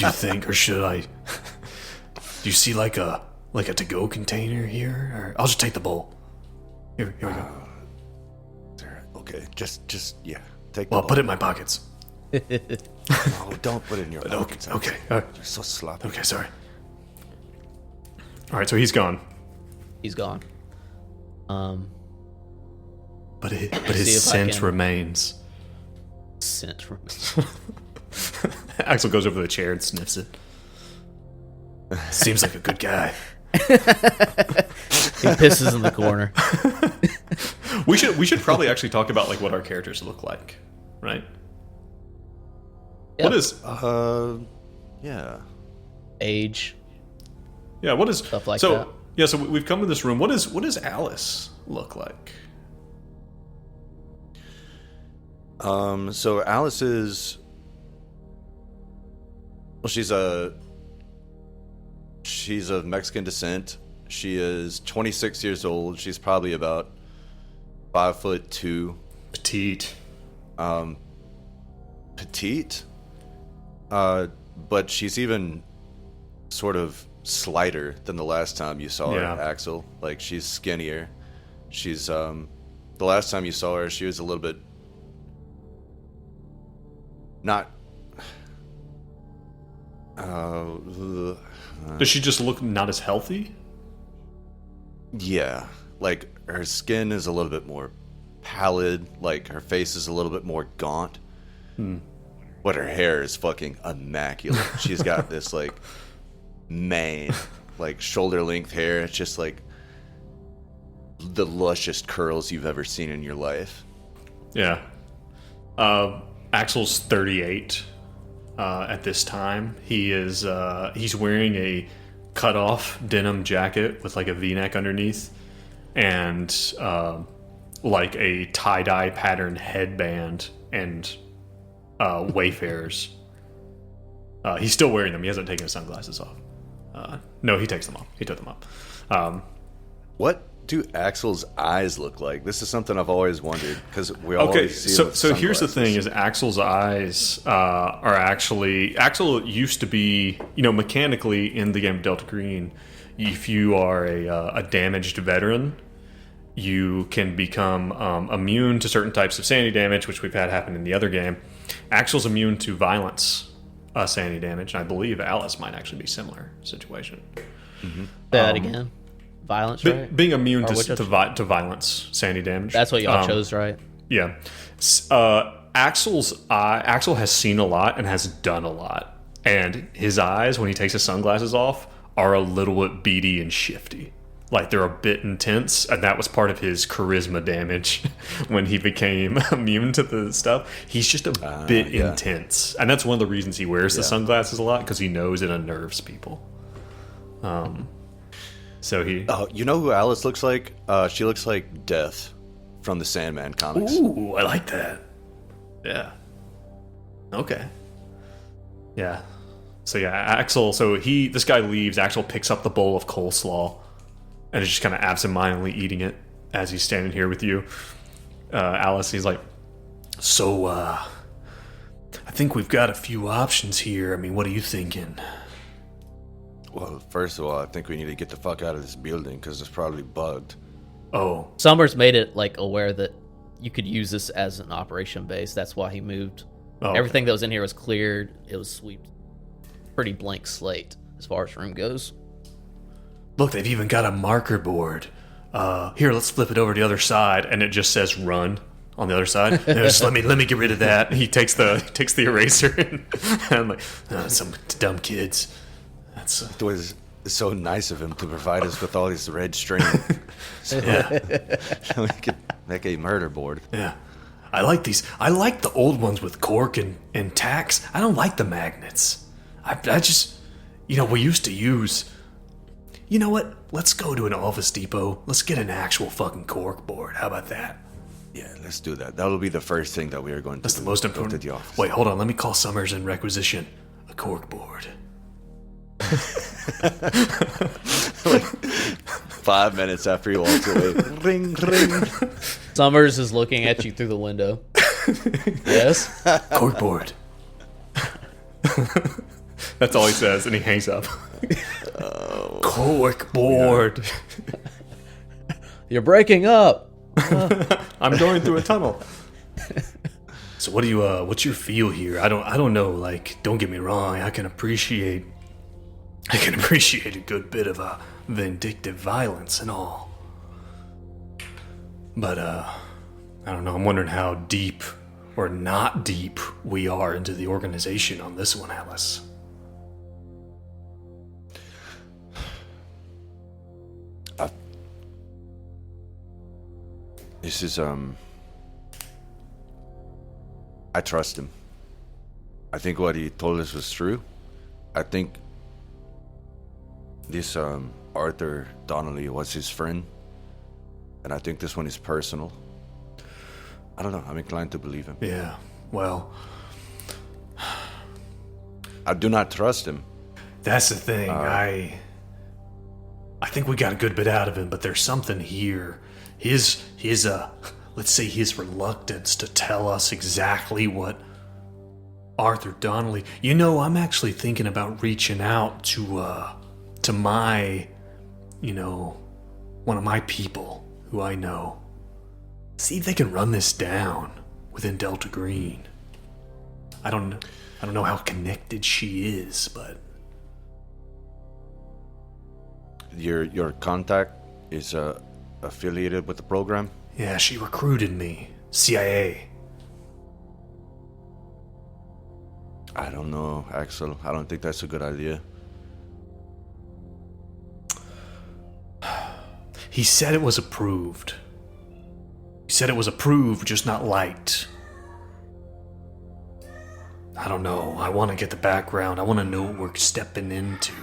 you think, or should I? Do you see like a to-go container here? Or I'll just take the bowl. Here we go. Okay, just yeah. Take the Well, ball. put it in my pockets. No, don't put it in your pockets. Okay. You're so sloppy. Okay, sorry. All right, so he's gone. He's gone. But see his if I scent can- remains. Scent from Axel goes over to the chair and sniffs it. Seems like a good guy. He pisses in the corner. We should probably actually talk about like what our characters look like, right? Yep. What is Yeah. Age. what is Stuff like so that. yeah? So we've come to this room. What does Alice look like? So Alice is, well, she's of Mexican descent. She is 26 years old. She's probably about 5'2". Petite. Petite. But she's even sort of slighter than the last time you saw Yeah. her, Axel. Like, she's skinnier. She's the last time you saw her, she was a little bit not Does she just look not as healthy? yeah, like her skin is a little bit more pallid, like her face is a little bit more gaunt. But her hair is fucking immaculate. She's got this like mane, like shoulder length hair. It's just like the lushest curls you've ever seen in your life. Yeah. Axel's 38 at this time. He's wearing a cut-off denim jacket with like a V-neck underneath, and like a tie-dye patterned headband and Wayfarers. He's still wearing them. He hasn't taken his sunglasses off. No, he takes them off. He took them off. What do Axel's eyes look like? This is something I've always wondered because we Okay, always see him with so here's the thing: sunglasses. is Axel's eyes are actually Axel used to be, mechanically in the game of Delta Green. If you are a damaged veteran, you can become immune to certain types of sanity damage, which we've had happen in the other game. Axel's immune to violence sanity damage, and I believe Alice might actually be similar situation. Say that again. Violence, right? Being immune Or which to violence sanity damage. That's what y'all chose, right? Yeah. Axel has seen a lot and has done a lot. And his eyes, when he takes his sunglasses off, are a little bit beady and shifty. Like, they're a bit intense, and that was part of his charisma damage when he became immune to the stuff. He's just a bit intense. And that's one of the reasons he wears the sunglasses a lot, because he knows it unnerves people. So he... Oh, you know who Alice looks like? She looks like Death from the Sandman comics. Ooh, I like that. Yeah. Okay. Yeah. So yeah, Axel. So this guy leaves. Axel picks up the bowl of coleslaw, and is just kind of absentmindedly eating it as he's standing here with you, Alice. He's like, So, I think we've got a few options here. I mean, what are you thinking? Well, first of all, I think we need to get the fuck out of this building because it's probably bugged. Oh, Summers made it like aware that you could use this as an operation base. That's why he moved. okay. Everything that was in here was cleared. It was swept. Pretty blank slate as far as room goes. look, they've even got a marker board. Here, let's flip it over to the other side. and it just says "run" on the other side. Just let me get rid of that. He takes the eraser and I'm like, Some dumb kids. That's It was so nice of him to provide us with all this red string. So we could make a murder board. yeah. I like these. I like the old ones with cork and tacks. I don't like the magnets. I just, we used to use. You know what? Let's go to an Office Depot. Let's get an actual fucking cork board. How about that? Yeah, let's do that. That'll be the first thing that we are going to That's do. the most Go important. to the office. Wait, hold on. Let me call Summers in requisition. A cork board. 5 minutes after he walks away. Ring, ring. Summers is looking at you through the window. Yes? Cork board. that's all he says, and he hangs up. Cork board. You're breaking up. I'm going through a tunnel. So what do you what's your feel here? I don't know, like, don't get me wrong, I can appreciate a good bit of vindictive violence and all. But I don't know, I'm wondering how deep or not deep we are into the organization on this one, Alice. This is, I trust him. I think what he told us was true. I think this, Arthur Donnelly was his friend. And I think this one is personal. I don't know, I'm inclined to believe him. Yeah, well, I do not trust him. that's the thing. I think we got a good bit out of him, but there's something here. His let's say his reluctance to tell us exactly what Arthur Donnelly. You know, I'm actually thinking about reaching out to my, one of my people who I know. See if they can run this down within Delta Green. I don't know how connected she is, but Your contact is affiliated with the program? yeah, she recruited me. CIA. I don't know, Axel. I don't think that's a good idea. He said it was approved. He said it was approved, just not liked. I don't know. I want to get the background. I want to know what we're stepping into.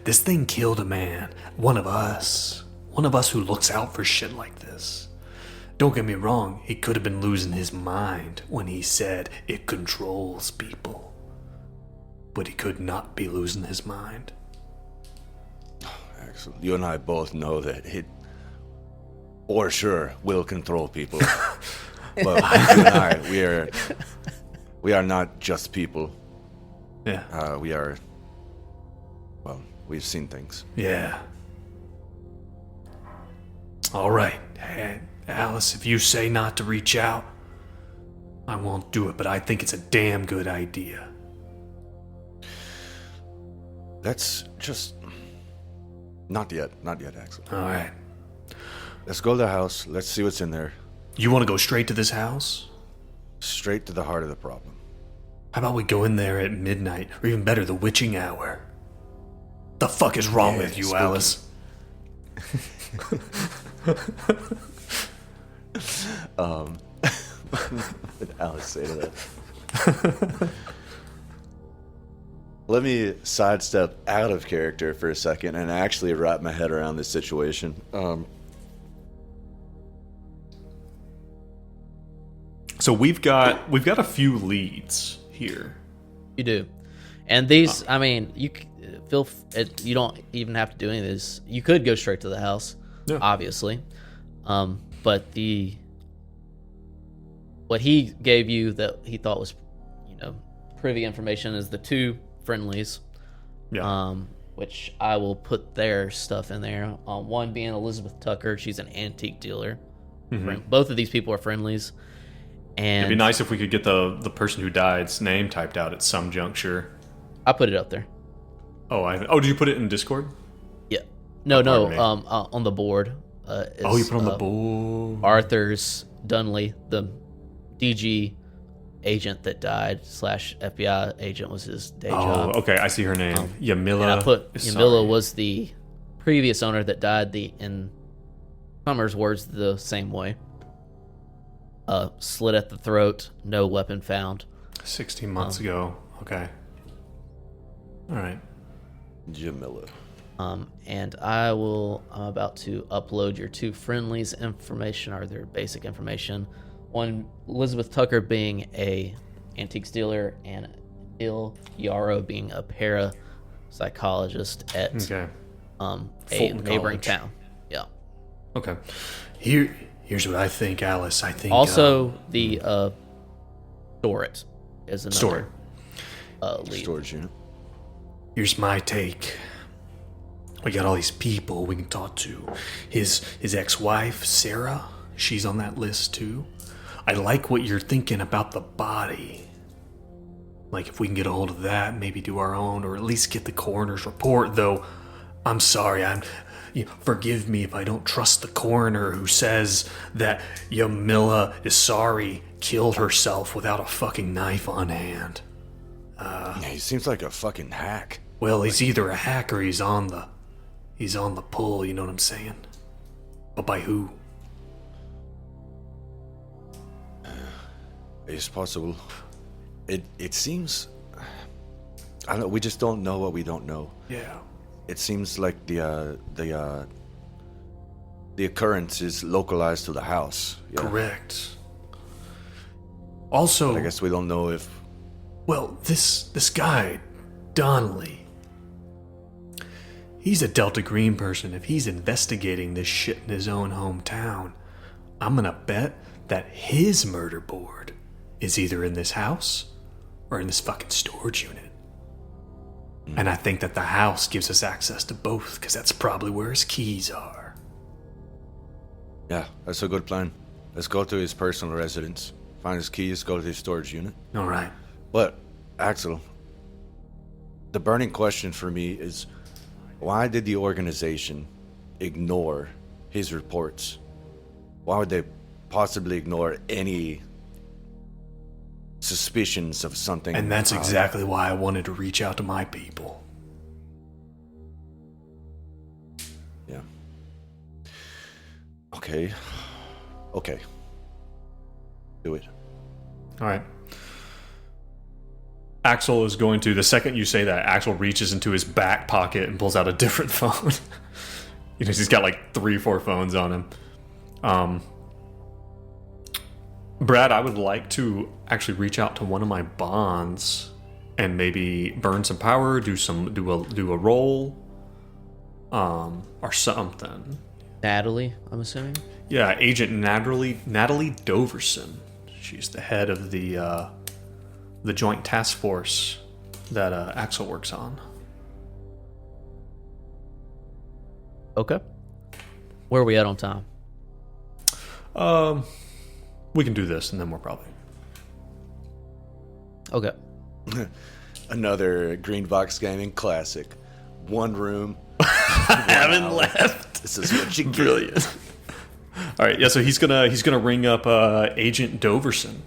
This thing killed a man. One of us. One of us who looks out for shit like this. Don't get me wrong, he could have been losing his mind when he said it controls people. But he could not be losing his mind. Axel, you and I both know that it, for sure, will control people. But you and I, we are not just people. Yeah. We are, well, we've seen things. Yeah. All right. Hey, Alice, if you say not to reach out, I won't do it, but I think it's a damn good idea. Let's just... Not yet, Axel. All right. Let's go to the house. Let's see what's in there. You want to go straight to this house? Straight to the heart of the problem. How about we go in there at midnight, or even better, the witching hour? The fuck is wrong with you, spooky. Alice? What did Alice say to that? Let me sidestep out of character for a second and actually wrap my head around this situation. So we've got a few leads here. You do. And these, I mean, you don't even have to do any of this. You could go straight to the house, obviously. But what he gave you that he thought was, privy information is the two friendlies. Yeah. Which I will put their stuff in there. One being Elizabeth Tucker. She's an antique dealer. Mm-hmm. Both of these people are friendlies. And It'd be nice if we could get the person who died's name typed out at some juncture. I put it up there. Did you put it in Discord? Yeah. No. pardon me. On the board. You put it on the board. Arthur's Dunley, the DG agent that died / FBI agent was his day job. Okay, I see her name. Yamila. And I put Sorry. Yamila was the previous owner that died. In Summer's words, the same way. Slit at the throat, no weapon found. 16 months ago. Okay. All right. Jamila. And I'm about to upload your two friendlies information, or their basic information. One, Elizabeth Tucker being a antiques dealer, and Bill Yarrow being a parapsychologist at a Fulton neighboring College. town. Yeah. Okay. Here's what I think, Alice. I think Also, the Storit is another lead. Storage unit. here's my take. We got all these people we can talk to. His ex-wife, Sarah, she's on that list too. I like what you're thinking about the body. Like, if we can get a hold of that, maybe do our own, or at least get the coroner's report, though I'm sorry, forgive me if I don't trust the coroner who says that Yamila Isari killed herself without a fucking knife on hand. Yeah, he seems like a fucking hack. Well, he's either a hack or he's on the pull, you know what I'm saying? But by who? It's possible. It seems, I don't know, we just don't know what we don't know. Yeah. It seems like the occurrence is localized to the house. Yeah. Correct. Also, But I guess we don't know if... well, this guy, Donnelly, he's a Delta Green person. If he's investigating this shit in his own hometown, I'm gonna bet that his murder board is either in this house or in this fucking storage unit. And I think that the house gives us access to both, because that's probably where his keys are. Yeah, that's a good plan. Let's go to his personal residence, find his keys, go to his storage unit. All right. But, Axel, the burning question for me is, why did the organization ignore his reports? Why would they possibly ignore any suspicions of something? And that's exactly why I wanted to reach out to my people. Yeah. Okay. Do it. All right. Axel is going to, the second you say that, Axel reaches into his back pocket and pulls out a different phone. He's got like 3-4 phones on him. Brad, I would like to actually reach out to one of my bonds and maybe burn some power, do a roll, or something. Natalie, I'm assuming. Yeah, Agent Natalie Doverson. She's the head of the joint task force that Axel works on. Okay. Where are we at on time? We can do this, and then we're probably... Okay. Another Green Box Gaming classic. One room. I haven't left. This is what you get. Brilliant. All right, yeah. So he's gonna ring up Agent Doverson.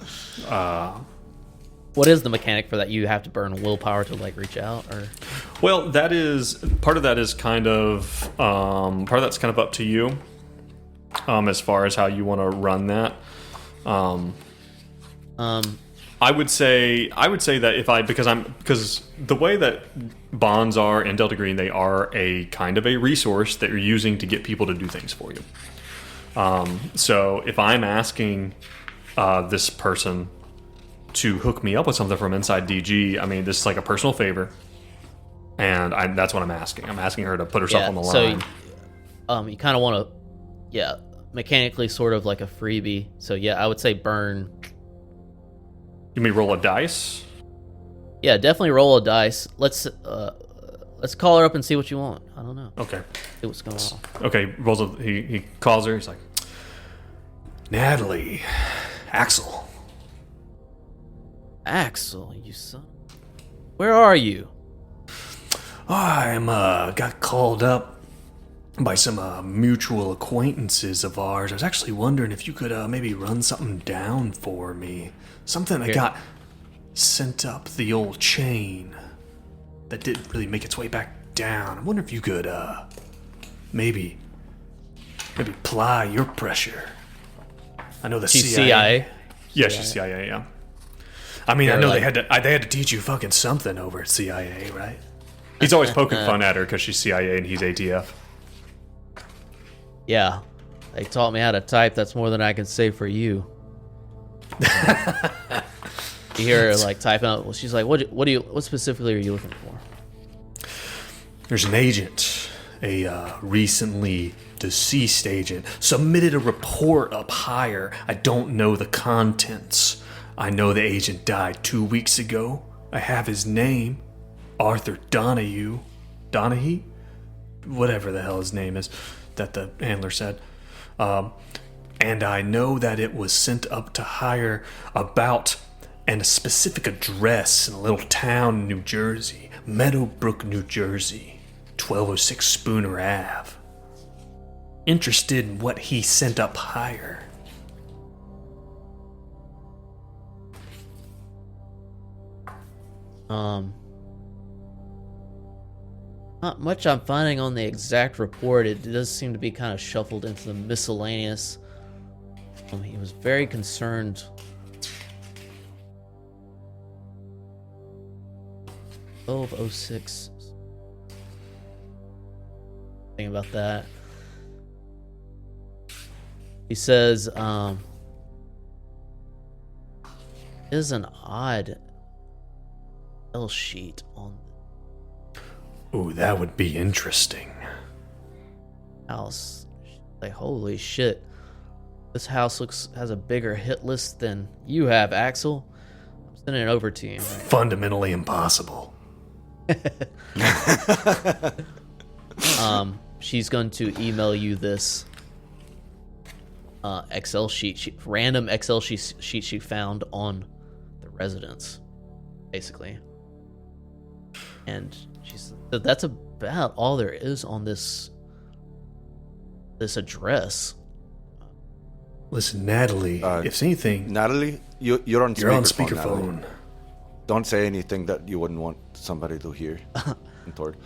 What is the mechanic for that? You have to burn willpower to like reach out, or? Well, that is part of that is kind of that's kind of up to you, as far as how you want to run that. I would say that because the way that bonds are in Delta Green, they are a kind of a resource that you're using to get people to do things for you. So if I'm asking this person to hook me up with something from inside DG, I mean, this is like a personal favor, and that's what I'm asking. I'm asking her to put herself on the line. So, you kind of want to, mechanically sort of like a freebie. So yeah, I would say burn. You mean roll a dice? Yeah, definitely roll a dice. Let's call her up and see what you want. I don't know. Okay. See what's going on. Okay, he calls her. He's like, Natalie, Axel. Axel, you son. Where are you? I'm got called up by some mutual acquaintances of ours. I was actually wondering if you could maybe run something down for me. Something that got sent up the old chain that didn't really make its way back down. I wonder if you could maybe apply your pressure. I know the She's CIA. yeah, she's CIA, yeah. I mean, I They're know like- they had to teach you fucking something over at CIA, right? He's always poking fun at her because she's CIA and he's ATF. Yeah, they taught me how to type. That's more than I can say for you. You hear her like typing out. Well, she's like, what specifically are you looking for? There's an agent, a recently deceased agent, submitted a report up higher. I don't know the contents. I know the agent died 2 weeks ago. I have his name, Arthur Donahue, whatever the hell his name is, that the handler said. And I know that it was sent up to hire about and a specific address in a little town in New Jersey, Meadowbrook, New Jersey, 1206 Spooner Ave. Interested in what he sent up higher. Not much I'm finding on the exact report. It does seem to be kind of shuffled into the miscellaneous. He was very concerned. 1206. Think about that. He says, is an odd L sheet on Ooh, that would be interesting. the house. Like, holy shit. This house has a bigger hit list than you have, Axel. I'm sending it over to you. Fundamentally impossible. She's going to email you this Excel sheet, random Excel sheet she found on the residence, basically. And she said that's about all there is on this address. Listen, Natalie, if anything... Natalie, you're on speakerphone. Natalie. Don't say anything that you wouldn't want somebody to hear. Toward.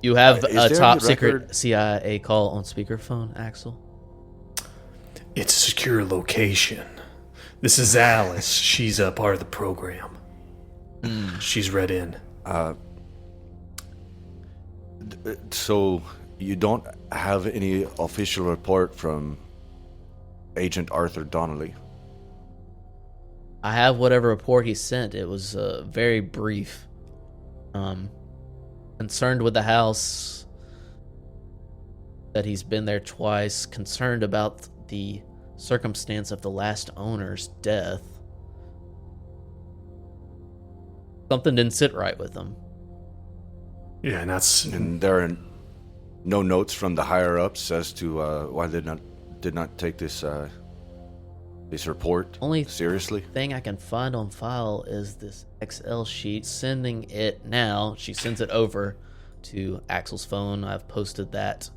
You have Is a there top any secret record- CIA call on speakerphone, Axel? It's a secure location. This is Alice. She's a part of the program. She's read in. So you don't have any official report from Agent Arthur Donnelly? I have whatever report he sent. It was very brief. Concerned with the house, that he's been there twice, concerned about the circumstance of the last owner's death. Something didn't sit right with him. Yeah, And there are no notes from the higher ups as to why they did not take this report Only seriously. thing I can find on file is this Excel sheet. Sending it now. She sends it over to Axel's phone. I've posted that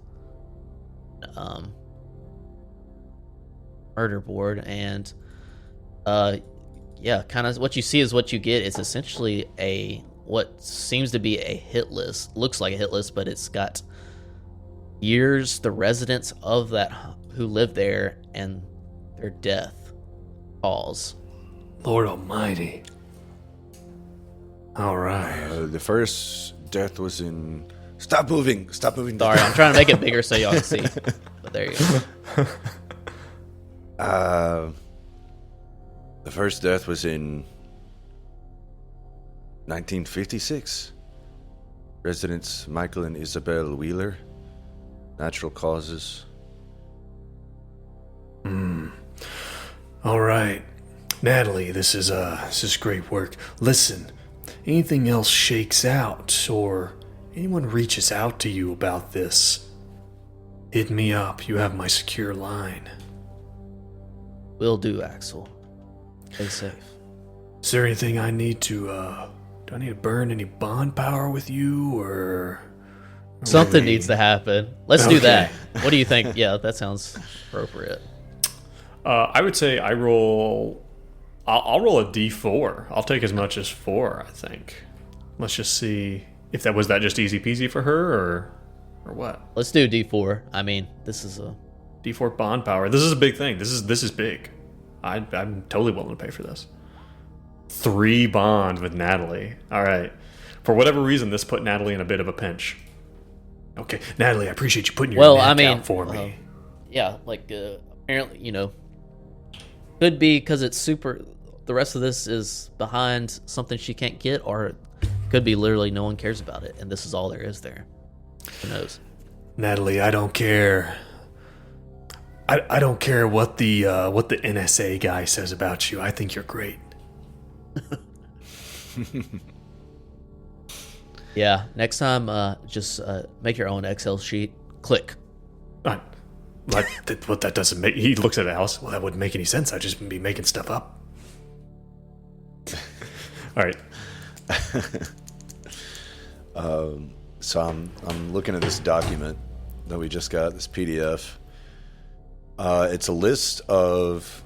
murder board, and yeah, kind of what you see is what you get. It's essentially what seems to be a hit list. Looks like a hit list, but it's got years, the residents of that who lived there, and their death calls. Lord Almighty. All right. The first death was in... Stop moving! Sorry, I'm trying to make it bigger so y'all can see. But there you go. The first death was in 1956. Residents Michael and Isabel Wheeler. Natural causes. All right. Natalie, this is great work. Listen, anything else shakes out or anyone reaches out to you about this, hit me up. You have my secure line. Will do, Axel. Stay safe. Is there anything I need to, do I need to burn any bond power with you, or... Something needs to happen. Let's do Okay. that. What do you think? Yeah, that sounds appropriate. I would say I'll roll a D4. I'll take as much as 4, I think. Let's just see if that was just easy peasy for her or what. Let's do D4. I mean, this is a... D4 bond power. This is a big thing. This is big. I'm totally willing to pay for this. 3 bond with Natalie. All right. For whatever reason, this put Natalie in a bit of a pinch. Okay, Natalie, I appreciate you putting your Well, neck I mean, out for me. yeah, like, apparently, could be because it's super... The rest of this is behind something she can't get, or it could be literally no one cares about it, and this is all there is there. Who knows? Natalie, I don't care. I don't care what the NSA guy says about you. I think you're great. Yeah, next time, just make your own Excel sheet. Click. I that doesn't make. He looks at Alice. Well, that wouldn't make any sense. I'd just be making stuff up. All right. So I'm looking at this document that we just got, this PDF. It's a list of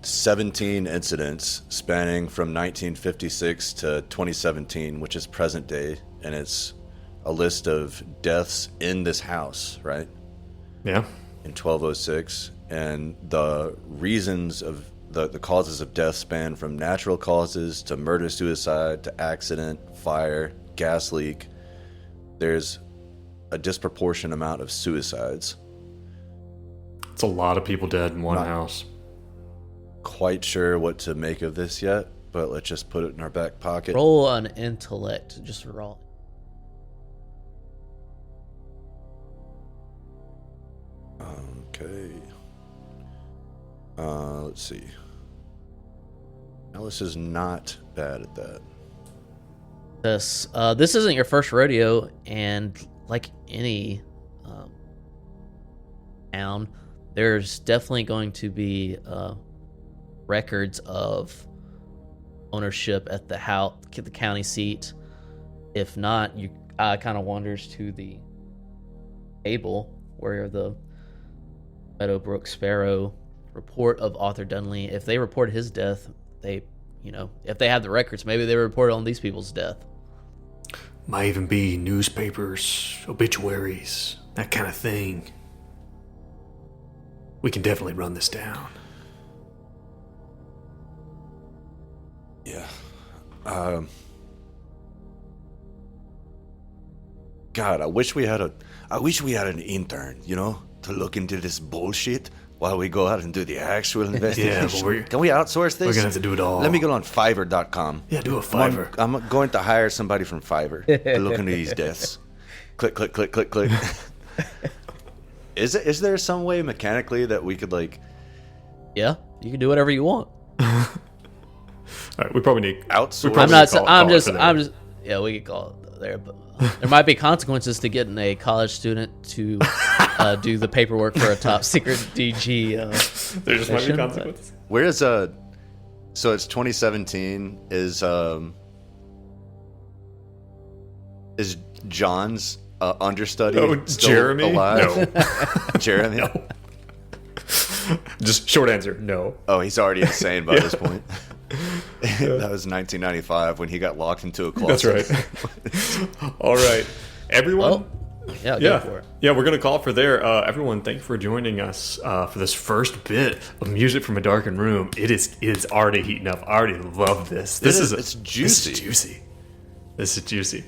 17 incidents spanning from 1956 to 2017, which is present day, and it's a list of deaths in this house, right? Yeah. In 1206, and the reasons of the causes of death span from natural causes to murder-suicide to accident, fire, gas leak. There's a disproportionate amount of suicides. It's a lot of people dead in one house. Quite sure what to make of this yet, but let's just put it in our back pocket. Roll an intellect. Just roll. Okay. Let's see. Alice is not bad at that. This isn't your first rodeo, and like any town, there's definitely going to be records of ownership at the house, the county seat. If not, you kind of wanders to the table where the Meadowbrook Sparrow report of Arthur Dunley. If they report his death, they, if they have the records, maybe they report on these people's death. Might even be newspapers, obituaries, that kind of thing. We can definitely run this down. Yeah. God, I wish we had an intern, to look into this bullshit while we go out and do the actual investigation. Yeah, but can we outsource this? We're gonna have to do it all. Let me go on Fiverr.com. Yeah, do a Fiverr. I'm going to hire somebody from Fiverr to look into these deaths. Click, click, click, click, click. Is there some way mechanically that we could Yeah, you can do whatever you want. All right, we probably need outsource? I'm just. Yeah, we could call it there, but there might be consequences to getting a college student to do the paperwork for a top secret DG. There just might be mission, consequences. Where is so it's 2017. Is John's understudy still Jeremy? alive? No. Jeremy? No. Just short answer, no. Oh, he's already insane by this point. That was 1995 when he got locked into a closet. That's right. All right. Everyone? Go for it. Yeah, we're going to call it for there. Everyone, thank you for joining us for this first bit of music from a darkened room. It is already heating up. I already love this. It's juicy. This is juicy.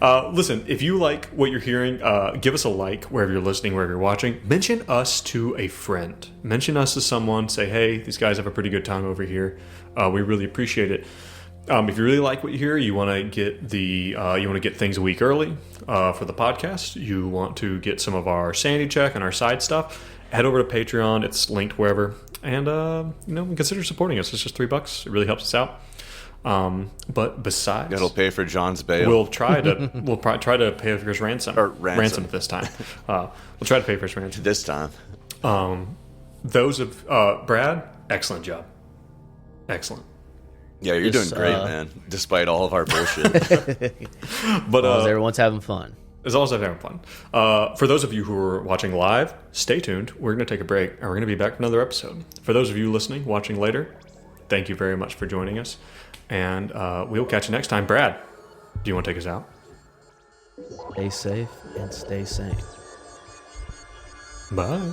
Listen, if you like what you're hearing, give us a like wherever you're listening, wherever you're watching. Mention us to a friend. Mention us to someone. Say, hey, these guys have a pretty good time over here. We really appreciate it. If you really like what you hear, you want to get things a week early for the podcast. You want to get some of our sanity check and our side stuff. Head over to Patreon. It's linked wherever, and consider supporting us. It's just $3. It really helps us out. But besides, It'll pay for John's bail. we'll try to pay for his ransom. Or ransom. This time. We'll try to pay for his ransom. This time. Those of Brad, excellent job. Excellent. Yeah, you're doing great, man. Despite all of our bullshit. But Everyone's having fun. as long as I'm having fun. For those of you who are watching live, stay tuned. We're going to take a break, and we're going to be back for another episode. For those of you listening, watching later, thank you very much for joining us. And we'll catch you next time. Brad, do you want to take us out? Stay safe and stay sane. Bye.